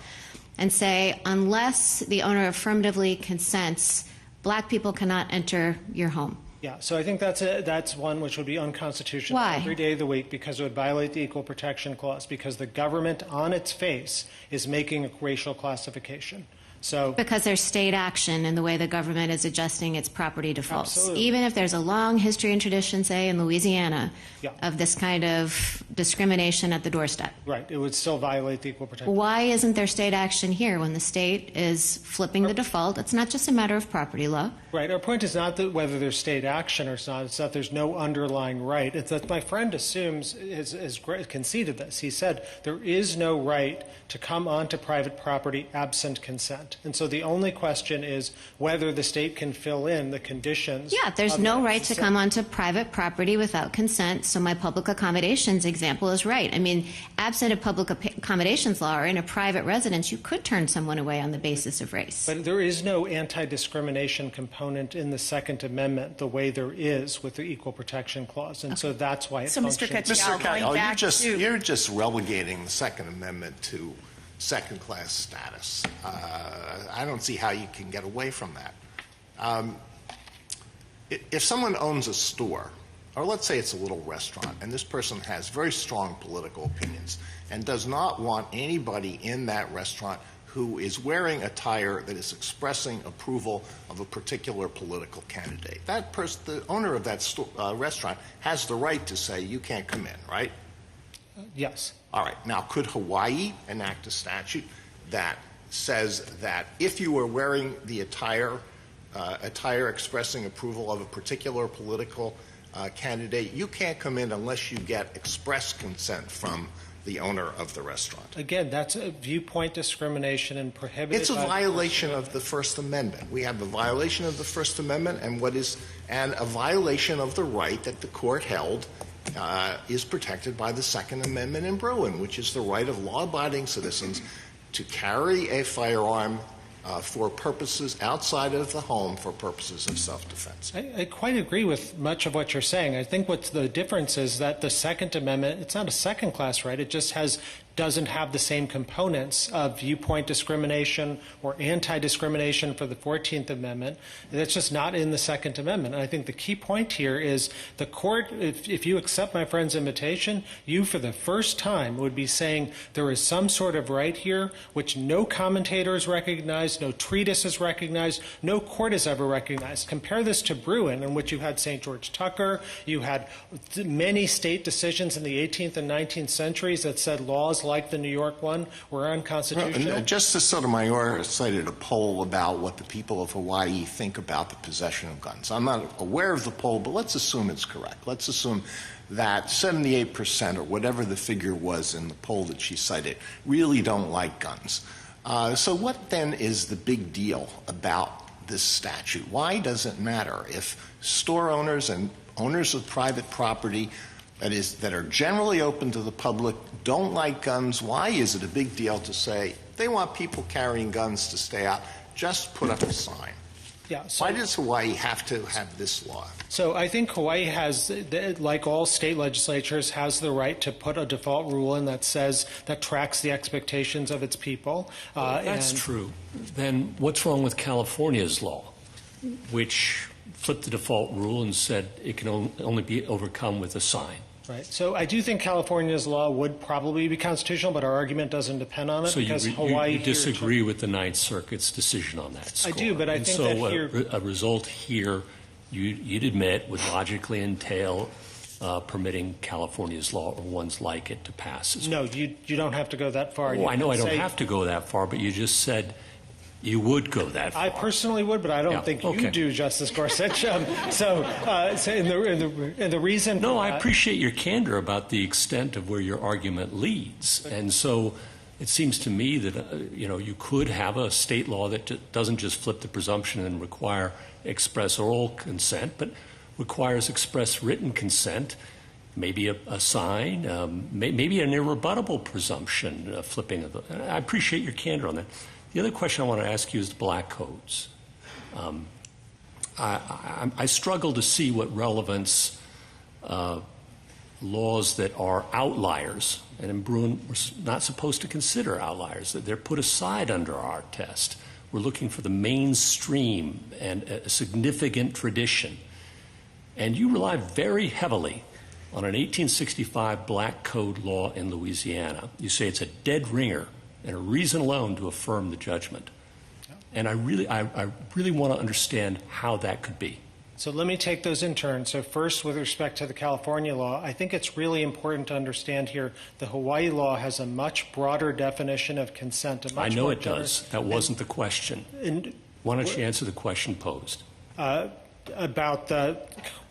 and say, unless the owner affirmatively consents, black people cannot enter your home. Yeah, so I think that's one which would be unconstitutional Why? every day of the week because it would violate the Equal Protection Clause because the government on its face is making a racial classification. So, because there's state action in the way the government is adjusting its property defaults. Absolutely. Even if there's a long history and tradition, say, in Louisiana, Yeah. of this kind of discrimination at the doorstep. right, it would still violate the Equal Protection Why isn't there state action here when the state is flipping the default? It's not just a matter of property law. Right. Our point is not that whether there's state action or not. It's that there's no underlying right. It's that my friend assumes, has conceded this. He said there is no right to come onto private property absent consent. And so the only question is whether the state can fill in the conditions. Yeah, there's of no that right to consent. come onto private property without consent, so my public accommodations example is right. I mean, absent a public accommodations law or in a private residence, you could turn someone away on the basis of race. But there is no anti-discrimination component in the Second Amendment the way there is with the Equal Protection Clause. And so that's why it So, Mr. functions. Katyal, Mr. going Kyle, back to- you're just relegating the Second Amendment to second-class status. I don't see how you can get away from that. If someone owns a store, or let's say it's a little restaurant, and this person has very strong political opinions and does not want anybody in that restaurant who is wearing attire that is expressing approval of a particular political candidate. That person, the owner of that restaurant, has the right to say, you can't come in, right? Yes. All right. Now, could Hawaii enact a statute that says that if you are wearing the attire expressing approval of a particular political candidate, you can't come in unless you get express consent from the owner of the restaurant? Again, that's a viewpoint discrimination and prohibited. It's a violation of the First Amendment. We have a violation of the First Amendment and a violation of the right that the court held is protected by the Second Amendment in Bruin, which is the right of law-abiding citizens to carry a firearm for purposes outside of the home for purposes of self-defense. I quite agree with much of what you're saying. I think what the difference is that the Second Amendment, it's not a second-class right. It just doesn't have the same components of viewpoint discrimination or anti-discrimination for the 14th Amendment. That's just not in the Second Amendment. And I think the key point here is the court, if you accept my friend's invitation, you for the first time would be saying there is some sort of right here which no commentator has recognized, no treatise has recognized, no court has ever recognized. Compare this to Bruin, in which you had St. George Tucker, you had many state decisions in the 18th and 19th centuries that said laws like the New York one were unconstitutional. Well, Justice Sotomayor cited a poll about what the people of Hawaii think about the possession of guns. I'm not aware of the poll, but let's assume it's correct. Let's assume that 78% or whatever the figure was in the poll that she cited really don't like guns. So what then is the big deal about this statute? Why does it matter if store owners and owners of private property that are generally open to the public don't like guns? Why is it a big deal to say they want people carrying guns to stay out? Just put up a sign. Yeah, so, why does Hawaii have to have this law? So I think Hawaii has, like all state legislatures, has the right to put a default rule in that says, that tracks the expectations of its people. That's true. Then what's wrong with California's law, which flipped the default rule and said it can only be overcome with a sign? Right. So I do think California's law would probably be constitutional, but our argument doesn't depend on it because Hawaii. You disagree with the Ninth Circuit's decision on that score. I do, but I think that here a result here, you'd admit, would logically entail permitting California's law or ones like it to pass. No, you don't have to go that far. I know I don't have to go that far, but you just said you would go that far. I personally would, but I don't think you do, Justice Gorsuch. And the reason. No, I appreciate your candor about the extent of where your argument leads, and so it seems to me that you could have a state law that doesn't just flip the presumption and require express oral consent, but requires express written consent. Maybe a sign, maybe an irrebuttable presumption, flipping of I appreciate your candor on that. The other question I want to ask you is the black codes. I struggle to see what relevance laws that are outliers, and in Bruin we're not supposed to consider outliers, that they're put aside under our test. We're looking for the mainstream and a significant tradition. And you rely very heavily on an 1865 black code law in Louisiana. You say it's a dead ringer and a reason alone to affirm the judgment. And I really want to understand how that could be. So let me take those in turn. So first, with respect to the California law, I think it's really important to understand here the Hawaii law has a much broader definition of consent. I know it does. That wasn't the question. Why don't you answer the question posed? About the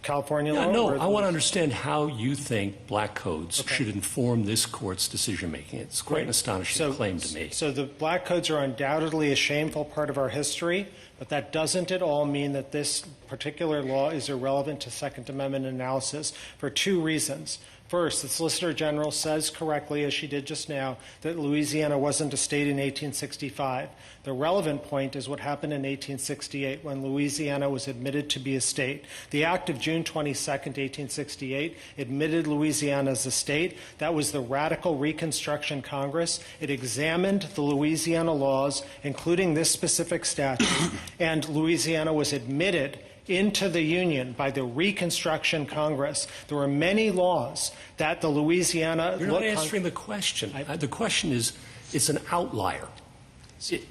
California law? No, I want to understand how you think black codes should inform this court's decision-making. It's quite an astonishing claim to me. So the black codes are undoubtedly a shameful part of our history, but that doesn't at all mean that this particular law is irrelevant to Second Amendment analysis for two reasons. First, the Solicitor General says correctly, as she did just now, that Louisiana wasn't a state in 1865. The relevant point is what happened in 1868 when Louisiana was admitted to be a state. The Act of June 22, 1868, admitted Louisiana as a state. That was the Radical Reconstruction Congress. It examined the Louisiana laws, including this specific statute, and Louisiana was admitted into the Union by the Reconstruction Congress. There were many laws that the Louisiana... You're not answering the question. The question is, it's an outlier.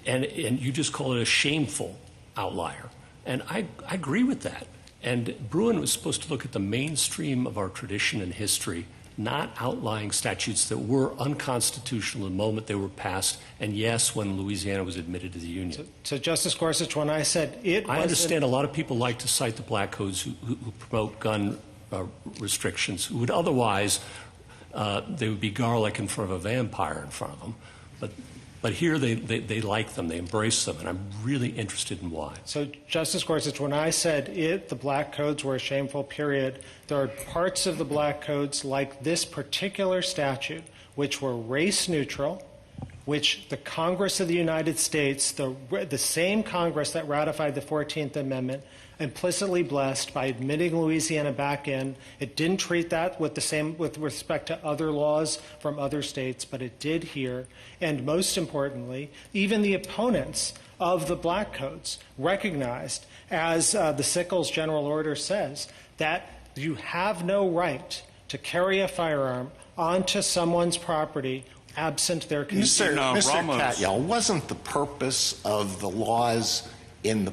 And you just call it a shameful outlier. And I agree with that. And Bruin was supposed to look at the mainstream of our tradition and history, not outlying statutes that were unconstitutional the moment they were passed, and yes, when Louisiana was admitted to the Union. So Justice Gorsuch, when I said I understand a lot of people like to cite the black codes who promote gun restrictions, who would otherwise, they would be garlic in front of a vampire in front of them. But here they like them, they embrace them, and I'm really interested in why. So, Justice Gorsuch, when I said the black codes were a shameful period, there are parts of the black codes like this particular statute which were race neutral, which the Congress of the United States, the same Congress that ratified the 14th Amendment, implicitly blessed by admitting Louisiana back in. It didn't treat that with respect to other laws from other states, but it did here. And most importantly, even the opponents of the black codes recognized, as the Sickles General Order says, that you have no right to carry a firearm onto someone's property absent their consent. Mr. Katyal, wasn't the purpose of the laws in the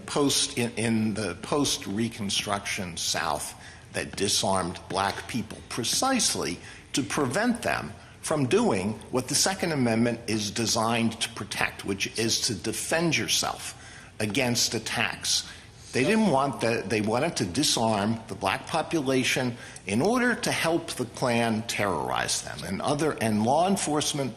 post-Reconstruction South that disarmed black people precisely to prevent them from doing what the Second Amendment is designed to protect, which is to defend yourself against attacks? They didn't want that. They wanted to disarm the black population in order to help the Klan terrorize them and law enforcement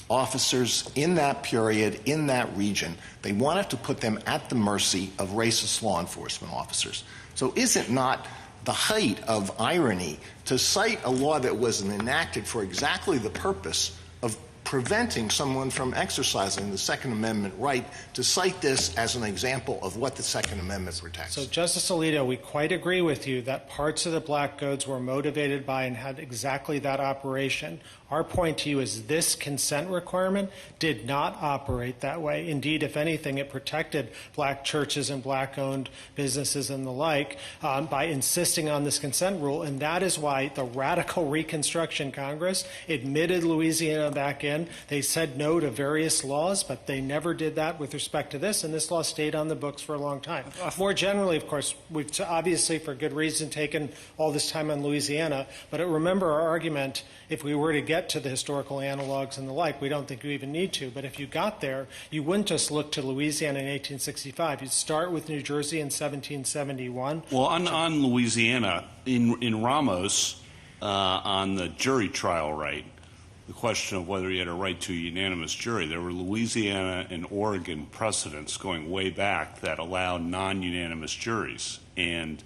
officers in that period, in that region. They wanted to put them at the mercy of racist law enforcement officers. So is it not the height of irony to cite a law that was enacted for exactly the purpose of preventing someone from exercising the Second Amendment right, to cite this as an example of what the Second Amendment protects? So, Justice Alito, we quite agree with you that parts of the black codes were motivated by and had exactly that operation. Our point to you is this consent requirement did not operate that way. Indeed, if anything, it protected black churches and black-owned businesses and the like by insisting on this consent rule, and that is why the radical Reconstruction Congress admitted Louisiana back in. They said no to various laws, but they never did that with respect to this, and this law stayed on the books for a long time. More generally, of course, we've obviously, for good reason, taken all this time on Louisiana, but remember our argument, if we were to get to the historical analogs and the like, we don't think you even need to, but if you got there, you wouldn't just look to Louisiana in 1865. You'd start with New Jersey in 1771. Well, on Louisiana, in Ramos, on the jury trial right, the question of whether he had a right to a unanimous jury, there were Louisiana and Oregon precedents going way back that allowed non-unanimous juries, and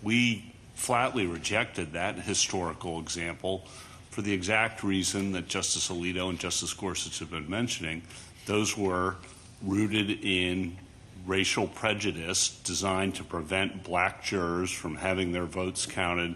we flatly rejected that historical example for the exact reason that Justice Alito and Justice Gorsuch have been mentioning. Those were rooted in racial prejudice designed to prevent black jurors from having their votes counted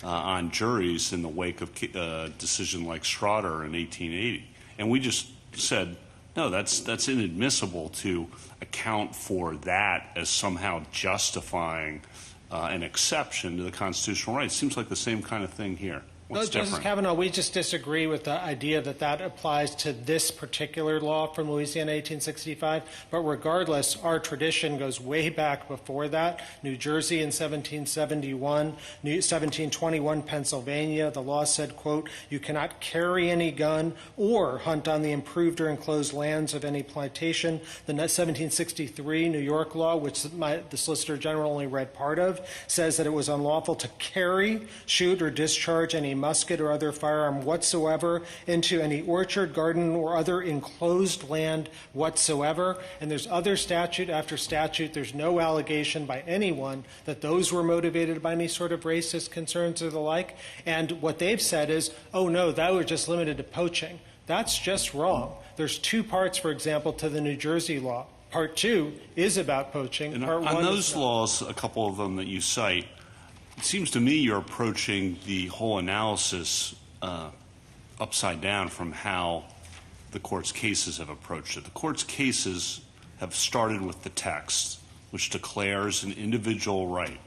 on juries in the wake of a decision like Schroeder in 1880. And we just said, no, that's inadmissible to account for that as somehow justifying an exception to the constitutional right. It seems like the same kind of thing here. What's Justice different? Kavanaugh, we just disagree with the idea that that applies to this particular law from Louisiana 1865. But regardless, our tradition goes way back before that. New Jersey in 1771, 1721 Pennsylvania, the law said, quote, you cannot carry any gun or hunt on the improved or enclosed lands of any plantation. The 1763 New York law, which the Solicitor General only read part of, says that it was unlawful to carry, shoot, or discharge any musket or other firearm whatsoever into any orchard, garden, or other enclosed land whatsoever. And there's other statute after statute. There's no allegation by anyone that those were motivated by any sort of racist concerns or the like. And what they've said is, oh, no, that was just limited to poaching. That's just wrong. There's two parts, for example, to the New Jersey law. Part 2 is about poaching. And Part 1 on those is not. laws, a couple of them that you cite, it seems to me you're approaching the whole analysis upside down from how the court's cases have approached it. The court's cases have started with the text, which declares an individual right.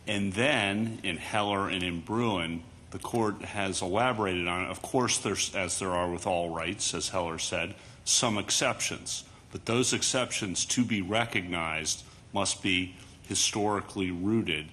And then, in Heller and in Bruin, the court has elaborated on it. Of course, there's, as there are with all rights, as Heller said, some exceptions. but those exceptions to be recognized must be historically rooted.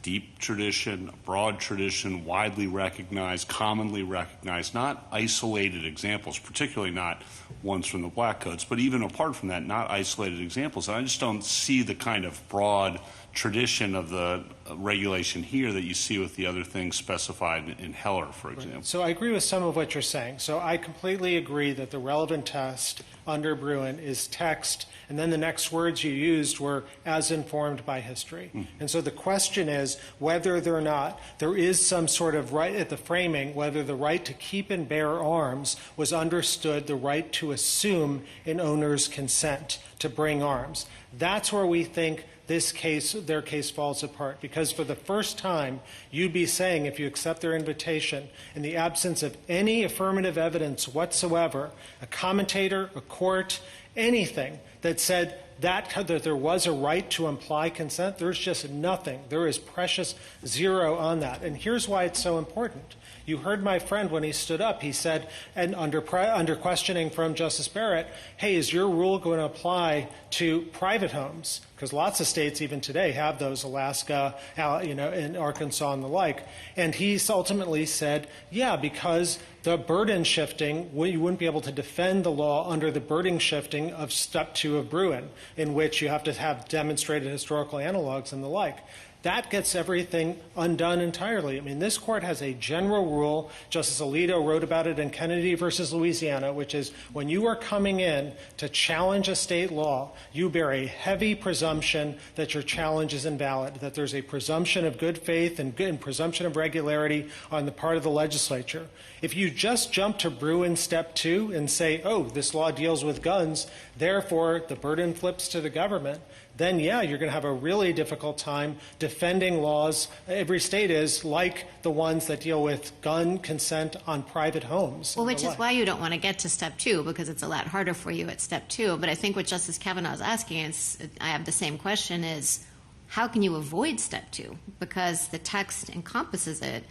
Deep tradition, a broad tradition, widely recognized, commonly recognized, not isolated examples, particularly not ones from the Black Codes, but even apart from that, not isolated examples. And I just don't see the kind of broad tradition of the regulation here that you see with the other things specified in Heller, for example. So I agree with some of what you're saying. So I completely agree that the relevant test under Bruin is text, and then the next words you used were as informed by history. And so the question is whether or not there is some sort of right at the framing, whether the right to keep and bear arms was understood the right to assume an owner's consent to bring arms. That's where we think their case falls apart, because for the first time, you'd be saying, if you accept their invitation, in the absence of any affirmative evidence whatsoever, a commentator, a court, anything that said that there was a right to imply consent, there's just nothing. There is precious zero on that. And here's why it's so important. You heard my friend when he stood up, he said, and under questioning from Justice Barrett, hey, is your rule going to apply to private homes? Because lots of states even today have those, Alaska, in Arkansas and the like. And he ultimately said, yeah, because the burden shifting, you wouldn't be able to defend the law under the burden shifting of Step 2 of Bruin, in which you have to have demonstrated historical analogs and the like. That gets everything undone entirely. I mean, this court has a general rule. Justice Alito wrote about it in Kennedy versus Louisiana, which is when you are coming in to challenge a state law, you bear a heavy presumption that your challenge is invalid, that there's a presumption of good faith and presumption of regularity on the part of the legislature. If you just jump to Bruin Step 2 and say, oh, this law deals with guns, therefore the burden flips to the government, then, yeah, you're going to have a really difficult time defending laws. Every state is like the ones that deal with gun consent on private homes. Well, which is why you don't want to get to Step 2, because it's a lot harder for you at Step 2. But I think what Justice Kavanaugh is asking, and I have the same question, is how can you avoid Step 2? Because the text encompasses it.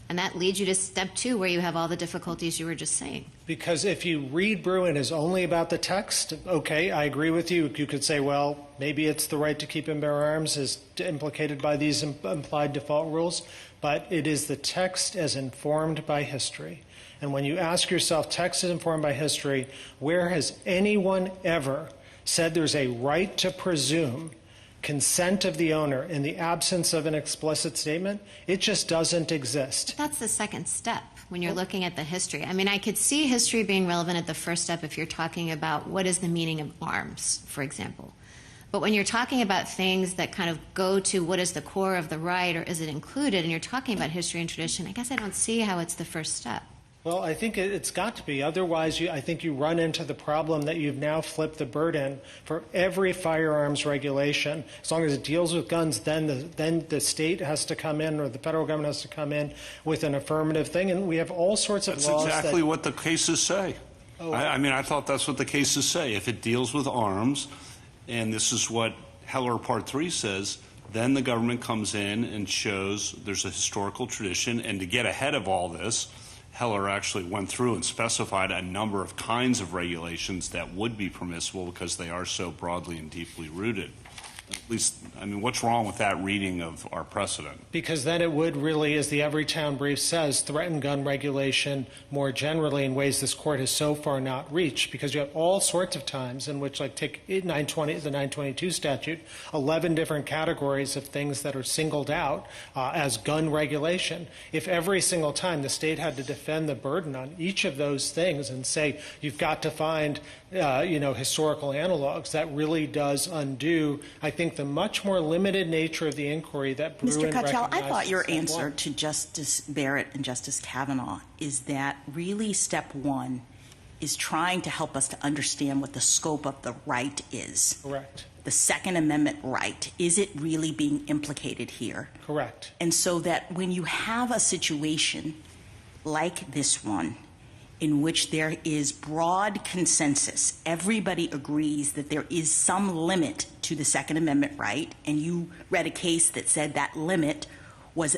And that leads you to Step 2, where you have all the difficulties you were just saying. Because if you read Bruin as only about the text, okay, I agree with you. You could say, well, maybe it's the right to keep and bear arms is implicated by these implied default rules. But it is the text as informed by history. And when you ask yourself, text is informed by history, where has anyone ever said there's a right to presume consent of the owner in the absence of an explicit statement? It just doesn't exist. That's the second step when you're looking at the history. I mean, I could see history being relevant at the first step if you're talking about what is the meaning of arms, for example. But when you're talking about things that kind of go to what is the core of the right or is it included, and you're talking about history and tradition, I guess I don't see how it's the first step. Well, I think it's got to be. Otherwise, I think you run into the problem that you've now flipped the burden for every firearms regulation. As long as it deals with guns, then the state has to come in, or the federal government has to come in with an affirmative thing. And we have all sorts of laws. That's exactly what the cases say. Oh. I mean, I thought that's what the cases say. If it deals with arms, and this is what Heller Part 3 says, then the government comes in and shows there's a historical tradition. And to get ahead of all this, Heller actually went through and specified a number of kinds of regulations that would be permissible because they are so broadly and deeply rooted. At least, I mean, what's wrong with that reading of our precedent? Because then it would really, as the Everytown brief says, threaten gun regulation more generally in ways this court has so far not reached. Because you have all sorts of times in which, like, take the 922 statute, 11 different categories of things that are singled out as gun regulation. If every single time the state had to defend the burden on each of those things and say you've got to find historical analogs, that really does undo, I think, the much more limited nature of the inquiry that Bruin recognized. Mr. Cutchell, I thought your answer to Justice Barrett and Justice Kavanaugh is that really Step 1 is trying to help us to understand what the scope of the right is. Correct. The Second Amendment right, is it really being implicated here? Correct. And so that when you have a situation like this one, in which there is broad consensus, everybody agrees that there is some limit to the Second Amendment right, and you read a case that said that limit was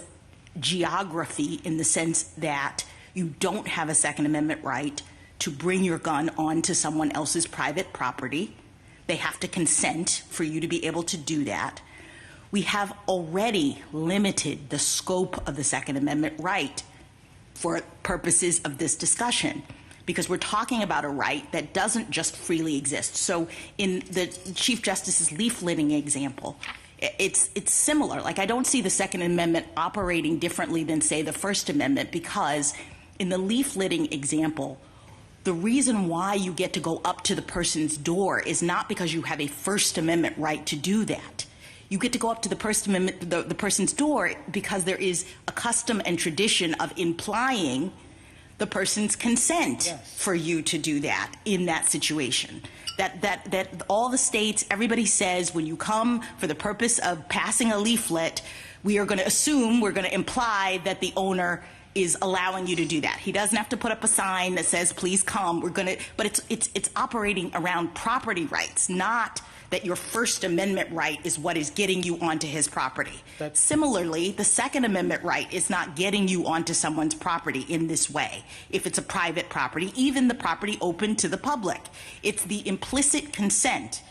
geography in the sense that you don't have a Second Amendment right to bring your gun onto someone else's private property. They have to consent for you to be able to do that. We have already limited the scope of the Second Amendment right for purposes of this discussion, because we're talking about a right that doesn't just freely exist. So in the Chief Justice's leafleting example, it's similar. Like, I don't see the Second Amendment operating differently than, say, the First Amendment, because in the leafleting example, the reason why you get to go up to the person's door is not because you have a First Amendment right to do that. You get to go up to the First Amendment, the person's door, because there is a custom and tradition of implying the person's consent for you to do that in that situation. That all the states, everybody says, when you come for the purpose of passing a leaflet, we are going to assume, we're going to imply that the owner is allowing you to do that. He doesn't have to put up a sign that says, please come. But it's operating around property rights, not that your First Amendment right is what is getting you onto his property. Similarly, the Second Amendment right is not getting you onto someone's property in this way. If it's a private property, even the property open to the public, it's the implicit consent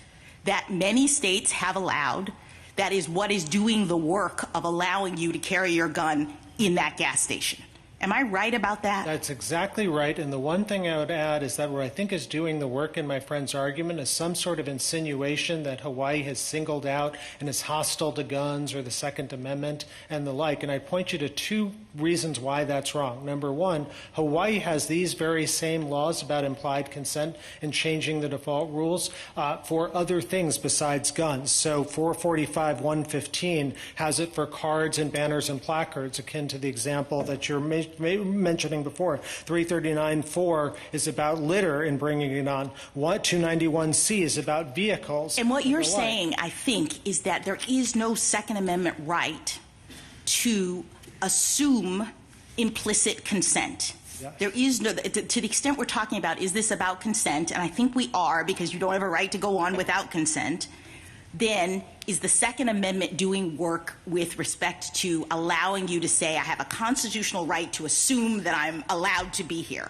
that many states have allowed that is what is doing the work of allowing you to carry your gun in that gas station. Am I right about that? That's exactly right. And the one thing I would add is that what I think is doing the work in my friend's argument is some sort of insinuation that Hawaii has singled out and is hostile to guns or the Second Amendment and the like. And I'd point you to two reasons why that's wrong. Number one, Hawaii has these very same laws about implied consent and changing the default rules for other things besides guns. So 445.115 has it for cards and banners and placards, akin to the example that you're mentioning before. 339.4 is about litter and bringing it on. 291C is about vehicles. And what you're saying, I think, is that there is no Second Amendment right to assume implicit consent. Yes. There is no, to the extent we're talking about, is this about consent? And I think we are, because you don't have a right to go on without consent. Then is the Second Amendment doing work with respect to allowing you to say, I have a constitutional right to assume that I'm allowed to be here?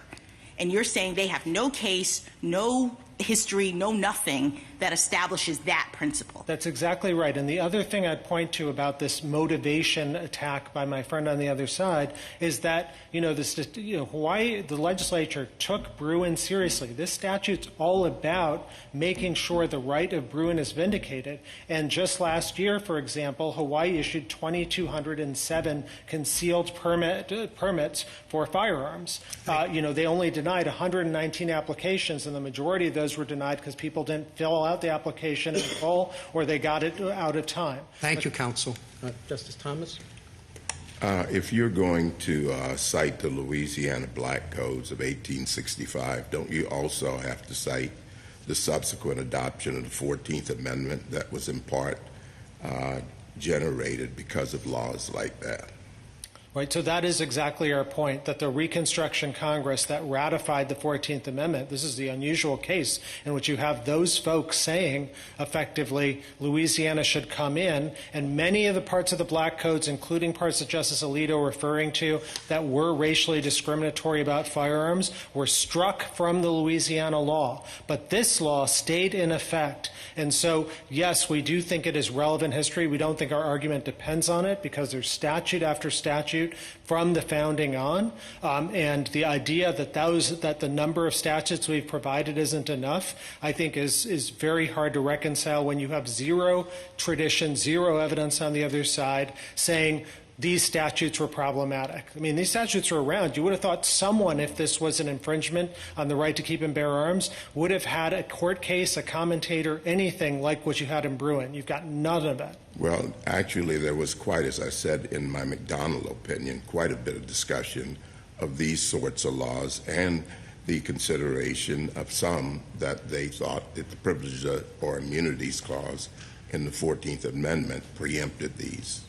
And you're saying they have no case, no history, no nothing that establishes that principle. That's exactly right. And the other thing I'd point to about this motivation attack by my friend on the other side is that, Hawaii, the legislature took Bruin seriously. This statute's all about making sure the right of Bruin is vindicated. And just last year, for example, Hawaii issued 2,207 concealed permits for firearms. They only denied 119 applications, and the majority of those were denied because people didn't fill out the application in full or they got it out of time. Thank you, counsel. Justice Thomas? If you're going to cite the Louisiana Black Codes of 1865, don't you also have to cite the subsequent adoption of the 14th Amendment that was in part generated because of laws like that? Right, so that is exactly our point, that the Reconstruction Congress that ratified the 14th Amendment, this is the unusual case in which you have those folks saying, effectively, Louisiana should come in, and many of the parts of the Black Codes, including parts that Justice Alito referring to that were racially discriminatory about firearms, were struck from the Louisiana law. But this law stayed in effect. And so, yes, we do think it is relevant history. We don't think our argument depends on it because there's statute after statute from the founding on, and the idea that the number of statutes we've provided isn't enough, I think is very hard to reconcile when you have zero tradition, zero evidence on the other side saying these statutes were problematic. I mean, these statutes are around. You would have thought someone, if this was an infringement on the right to keep and bear arms, would have had a court case, a commentator, anything like what you had in Bruin. You've got none of that. Well, actually, there was quite, as I said in my McDonnell opinion, quite a bit of discussion of these sorts of laws and the consideration of some that they thought that the Privileges or Immunities Clause in the 14th Amendment preempted these.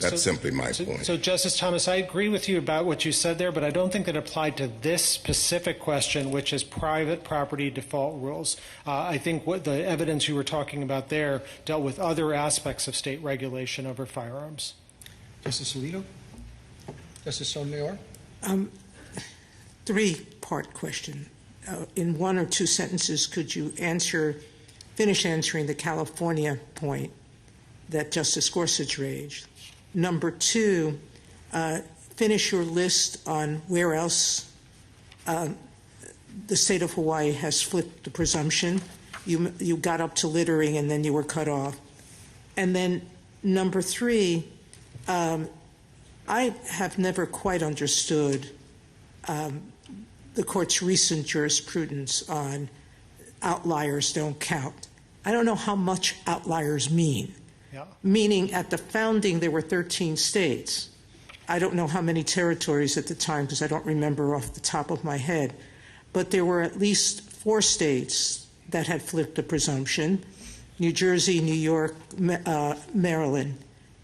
That's simply my point. So, Justice Thomas, I agree with you about what you said there, but I don't think that applied to this specific question, which is private property default rules. I think what the evidence you were talking about there dealt with other aspects of state regulation over firearms. Justice Alito? Justice Sotomayor? Three-part question. in one or two sentences, could you finish answering the California point that Justice Gorsuch raised? Number two, finish your list on where else the state of Hawaii has flipped the presumption. You got up to littering and then you were cut off. And then number three, I have never quite understood the court's recent jurisprudence on outliers don't count. I don't know how much outliers mean. Yeah. Meaning at the founding there were 13 states. I don't know how many territories at the time because I don't remember off the top of my head. But there were at least 4 states that had flipped the presumption: New Jersey, New York, Maryland,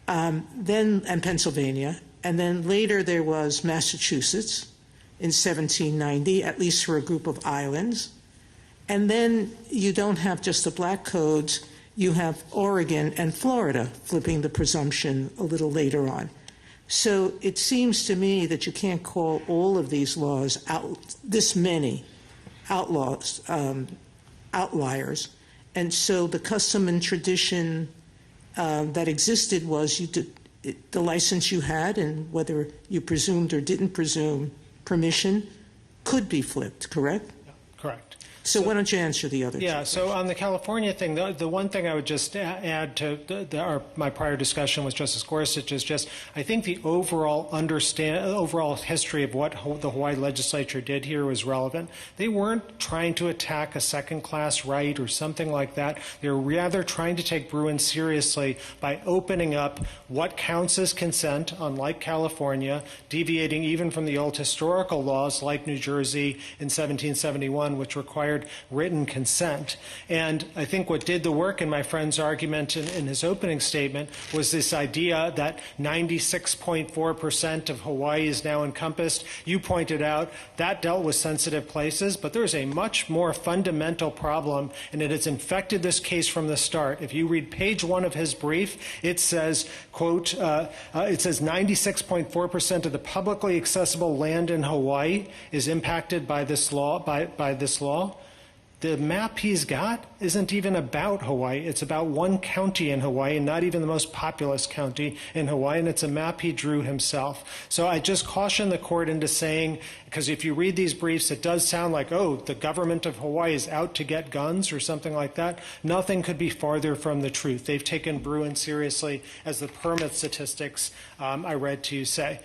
and Pennsylvania. And then later there was Massachusetts in 1790, at least for a group of islands. And then you don't have just the black codes, you have Oregon and Florida flipping the presumption a little later on. So it seems to me that you can't call all of these laws this many outliers. And so the custom and tradition that existed was the license you had, and whether you presumed or didn't presume permission, could be flipped, correct? Yeah, correct. So why don't you answer the other two? Yeah, so on the California thing, the one thing I would just add to my prior discussion with Justice Gorsuch is just, I think the overall history of what the Hawaii legislature did here was relevant. They weren't trying to attack a second-class right or something like that. They were rather trying to take Bruin seriously by opening up what counts as consent, unlike California, deviating even from the old historical laws like New Jersey in 1771, which required written consent. And I think what did the work in my friend's argument in his opening statement was this idea that 96.4% of Hawaii is now encompassed. You pointed out that dealt with sensitive places, but there's a much more fundamental problem, and it has infected this case from the start. If you read page 1 of his brief, it says, quote, it says 96.4% of the publicly accessible land in Hawaii is impacted by this law, by this law. The map he's got isn't even about Hawaii. It's about one county in Hawaii, and not even the most populous county in Hawaii, and it's a map he drew himself. So I just caution the court into saying, because if you read these briefs, it does sound like, oh, the government of Hawaii is out to get guns or something like that. Nothing could be farther from the truth. They've taken Bruin seriously, as the permit statistics I read to you say.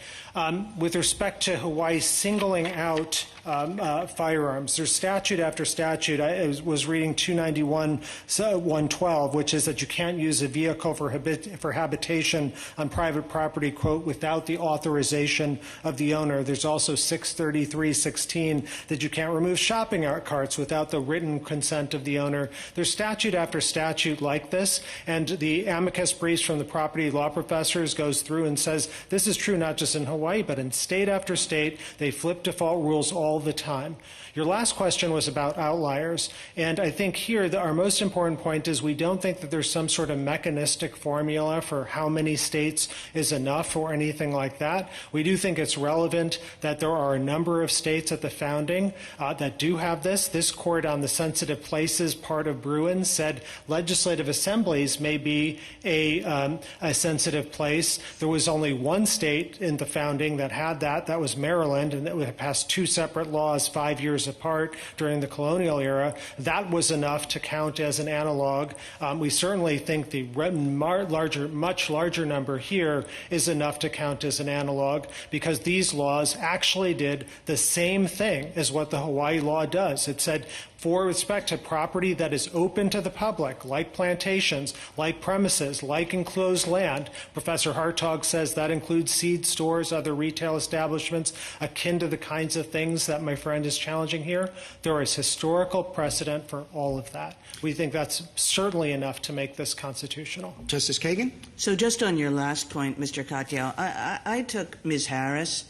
With respect to Hawaii singling out firearms, there's statute after statute. I was reading 291-112, which is that you can't use a vehicle for habitation on private property, quote, without the authorization of the owner. There's also 633-16 that you can't remove shopping carts without the written consent of the owner. There's statute after statute like this, and the amicus briefs from the property law professors goes through and says this is true not just in Hawaii, but in state after state. They flip default rules all the time. Your last question was about outliers, and I think here our most important point is we don't think that there's some sort of mechanistic formula for how many states is enough or anything like that. We do think it's relevant that there are a number of states at the founding that do have this. This court on the sensitive places part of Bruin said legislative assemblies may be a sensitive place. There was only one state in the founding that had that. That was Maryland, and it passed 2 separate laws 5 years apart during the colonial era. That was enough to count as an analog. We certainly think the much larger number here is enough to count as an analog, because these laws actually did the same thing as what the Hawaii law does. It said, for respect to property that is open to the public, like plantations, like premises, like enclosed land. Professor Hartog says that includes seed stores, other retail establishments, akin to the kinds of things that my friend is challenging here. There is historical precedent for all of that. We think that's certainly enough to make this constitutional. Justice Kagan? So just on your last point, Mr. Katyal, I took Ms. Harris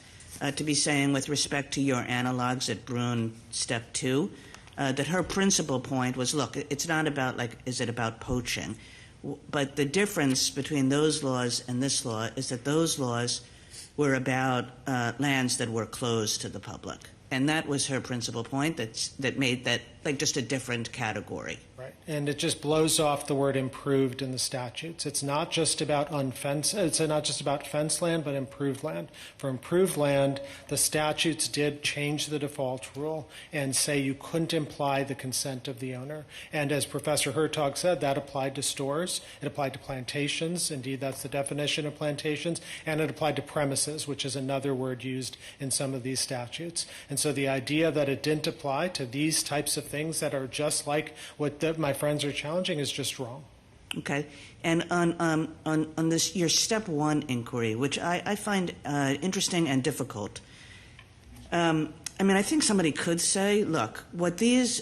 to be saying, with respect to your analogs at Bruin Step 2, that her principal point was, look, it's not about, like, is it about poaching? But the difference between those laws and this law is that those laws were about lands that were closed to the public. And that was her principal point, that made that like just a different category. Right, and it just blows off the word improved in the statutes. It's not just about it's not just about fenced land, but improved land. For improved land, the statutes did change the default rule and say you couldn't imply the consent of the owner. And as Professor Hertog said, that applied to stores, it applied to plantations, indeed that's the definition of plantations, and it applied to premises, which is another word used in some of these statutes. And so the idea that it didn't apply to these types of things that are just like what my friends are challenging is just wrong. Okay. And on this, your step one inquiry, which I find interesting and difficult. I mean, I think somebody could say, look, what these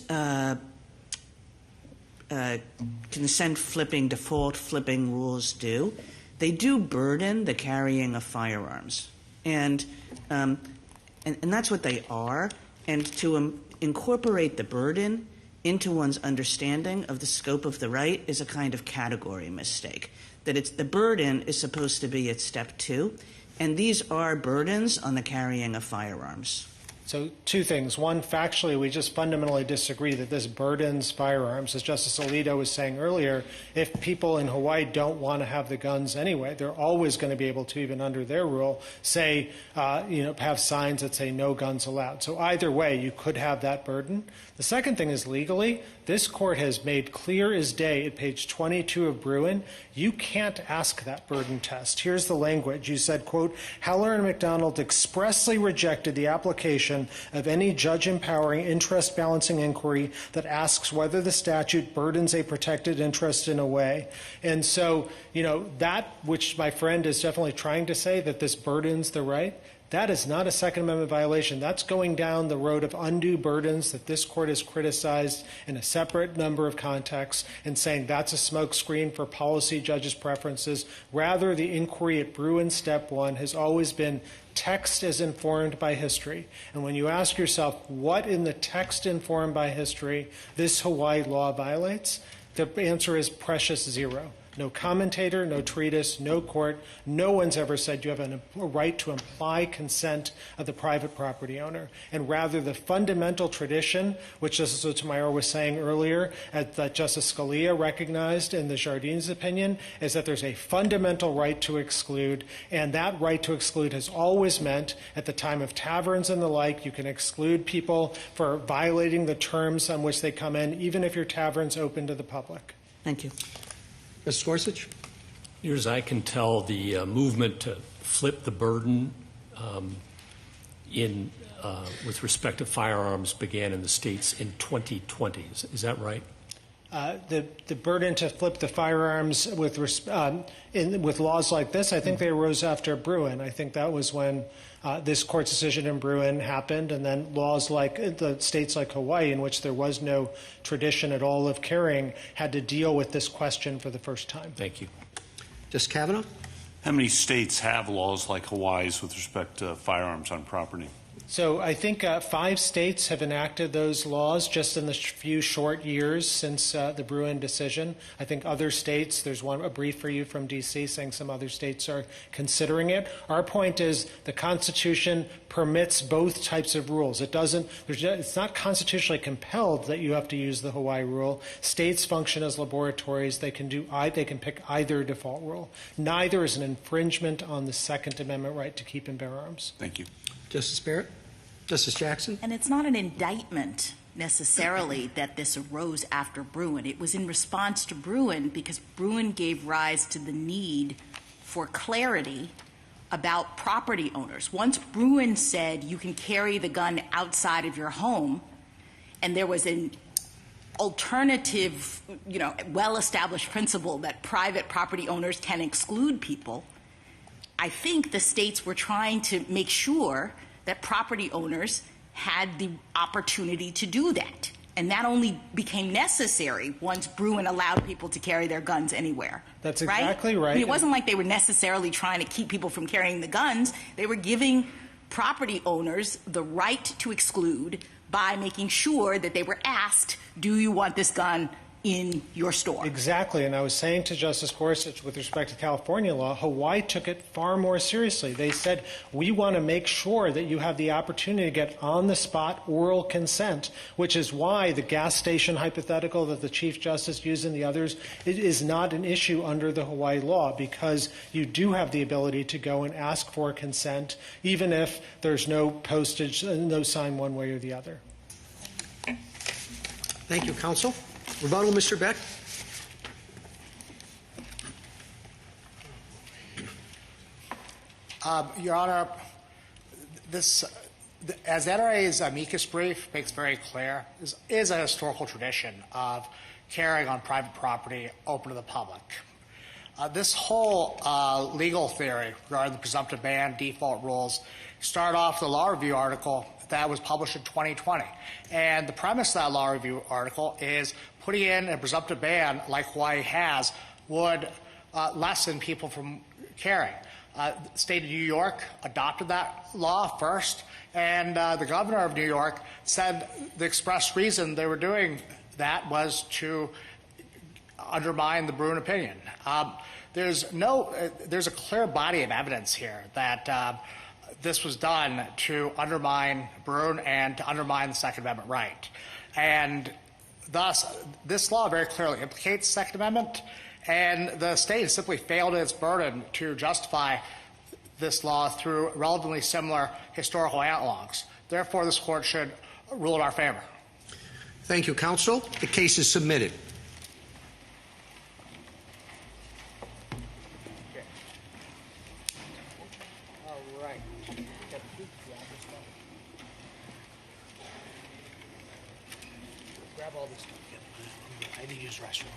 consent flipping, default flipping rules do, they do burden the carrying of firearms. And that's what they are. And to incorporate the burden into one's understanding of the scope of the right is a kind of category mistake. That the burden is supposed to be at step two, and these are burdens on the carrying of firearms. So two things. One, factually, we just fundamentally disagree that this burdens firearms. As Justice Alito was saying earlier, if people in Hawaii don't want to have the guns anyway, they're always going to be able to, even under their rule, say, have signs that say no guns allowed. So either way, you could have that burden. The second thing is legally, this court has made clear as day at page 22 of Bruin, you can't ask that burden test. Here's the language. You said, quote, Heller and McDonald expressly rejected the application of any judge-empowering interest-balancing inquiry that asks whether the statute burdens a protected interest in a way. And so, that which my friend is definitely trying to say, that this burdens the right, that is not a Second Amendment violation. That's going down the road of undue burdens that this court has criticized in a separate number of contexts and saying that's a smokescreen for policy judges' preferences. Rather, the inquiry at Bruin Step 1 has always been text is informed by history. And when you ask yourself what in the text informed by history this Hawaii law violates, the answer is precious zero. No commentator, no treatise, no court, no one's ever said you have a right to imply consent of the private property owner. And rather, the fundamental tradition, which Justice Sotomayor was saying earlier, that Justice Scalia recognized in the Jardines opinion, is that there's a fundamental right to exclude, and that right to exclude has always meant, at the time of taverns and the like, you can exclude people for violating the terms on which they come in, even if your tavern's open to the public. Thank you. Mr. Gorsuch? Near as I can tell, the movement to flip the burden with respect to firearms began in the states in 2020. Is that right? The burden to flip the firearms with laws like this, I think they arose after Bruin. I think that was when this court's decision in Bruin happened, and then laws like the states like Hawaii, in which there was no tradition at all of carrying, had to deal with this question for the first time. Thank you. Justice Kavanaugh? How many states have laws like Hawaii's with respect to firearms on property? So I think 5 states have enacted those laws just in the few short years since the Bruin decision. I think other states, there's a brief for you from D.C. saying some other states are considering it. Our point is the Constitution permits both types of rules. It's not constitutionally compelled that you have to use the Hawaii rule. States function as laboratories. They can pick either default rule. Neither is an infringement on the Second Amendment right to keep and bear arms. Thank you. Justice Barrett? Justice Jackson? And it's not an indictment necessarily that this arose after Bruin. It was in response to Bruin because Bruin gave rise to the need for clarity about property owners. Once Bruin said you can carry the gun outside of your home, and there was an alternative, well-established principle that private property owners can exclude people, I think the states were trying to make sure that property owners had the opportunity to do that. And that only became necessary once Bruin allowed people to carry their guns anywhere. That's exactly right. I mean, it wasn't like they were necessarily trying to keep people from carrying the guns. They were giving property owners the right to exclude by making sure that they were asked, do you want this gun in your store. Exactly, and I was saying to Justice Gorsuch with respect to California law, Hawaii took it far more seriously. They said, we want to make sure that you have the opportunity to get on-the-spot oral consent, which is why the gas station hypothetical that the Chief Justice used and the others, it is not an issue under the Hawaii law, because you do have the ability to go and ask for consent, even if there's no postage, no sign one way or the other. Thank you, counsel. Rebuttal, Mr. Beck. Your Honor, as NRA's amicus brief makes very clear, is a historical tradition of carrying on private property open to the public. This whole legal theory regarding the presumptive ban, default rules, started off with a law review article that was published in 2020. And the premise of that law review article is putting in a presumptive ban like Hawaii has would lessen people from carrying. The state of New York adopted that law first, and the governor of New York said the express reason they were doing that was to undermine the Bruin opinion. There's a clear body of evidence here that this was done to undermine Bruin and to undermine the Second Amendment right. And thus, this law very clearly implicates the Second Amendment, and the state has simply failed in its burden to justify this law through relevantly similar historical analogs. Therefore, this court should rule in our favor. Thank you, counsel. The case is submitted. Grab all this stuff. I need to use the restroom.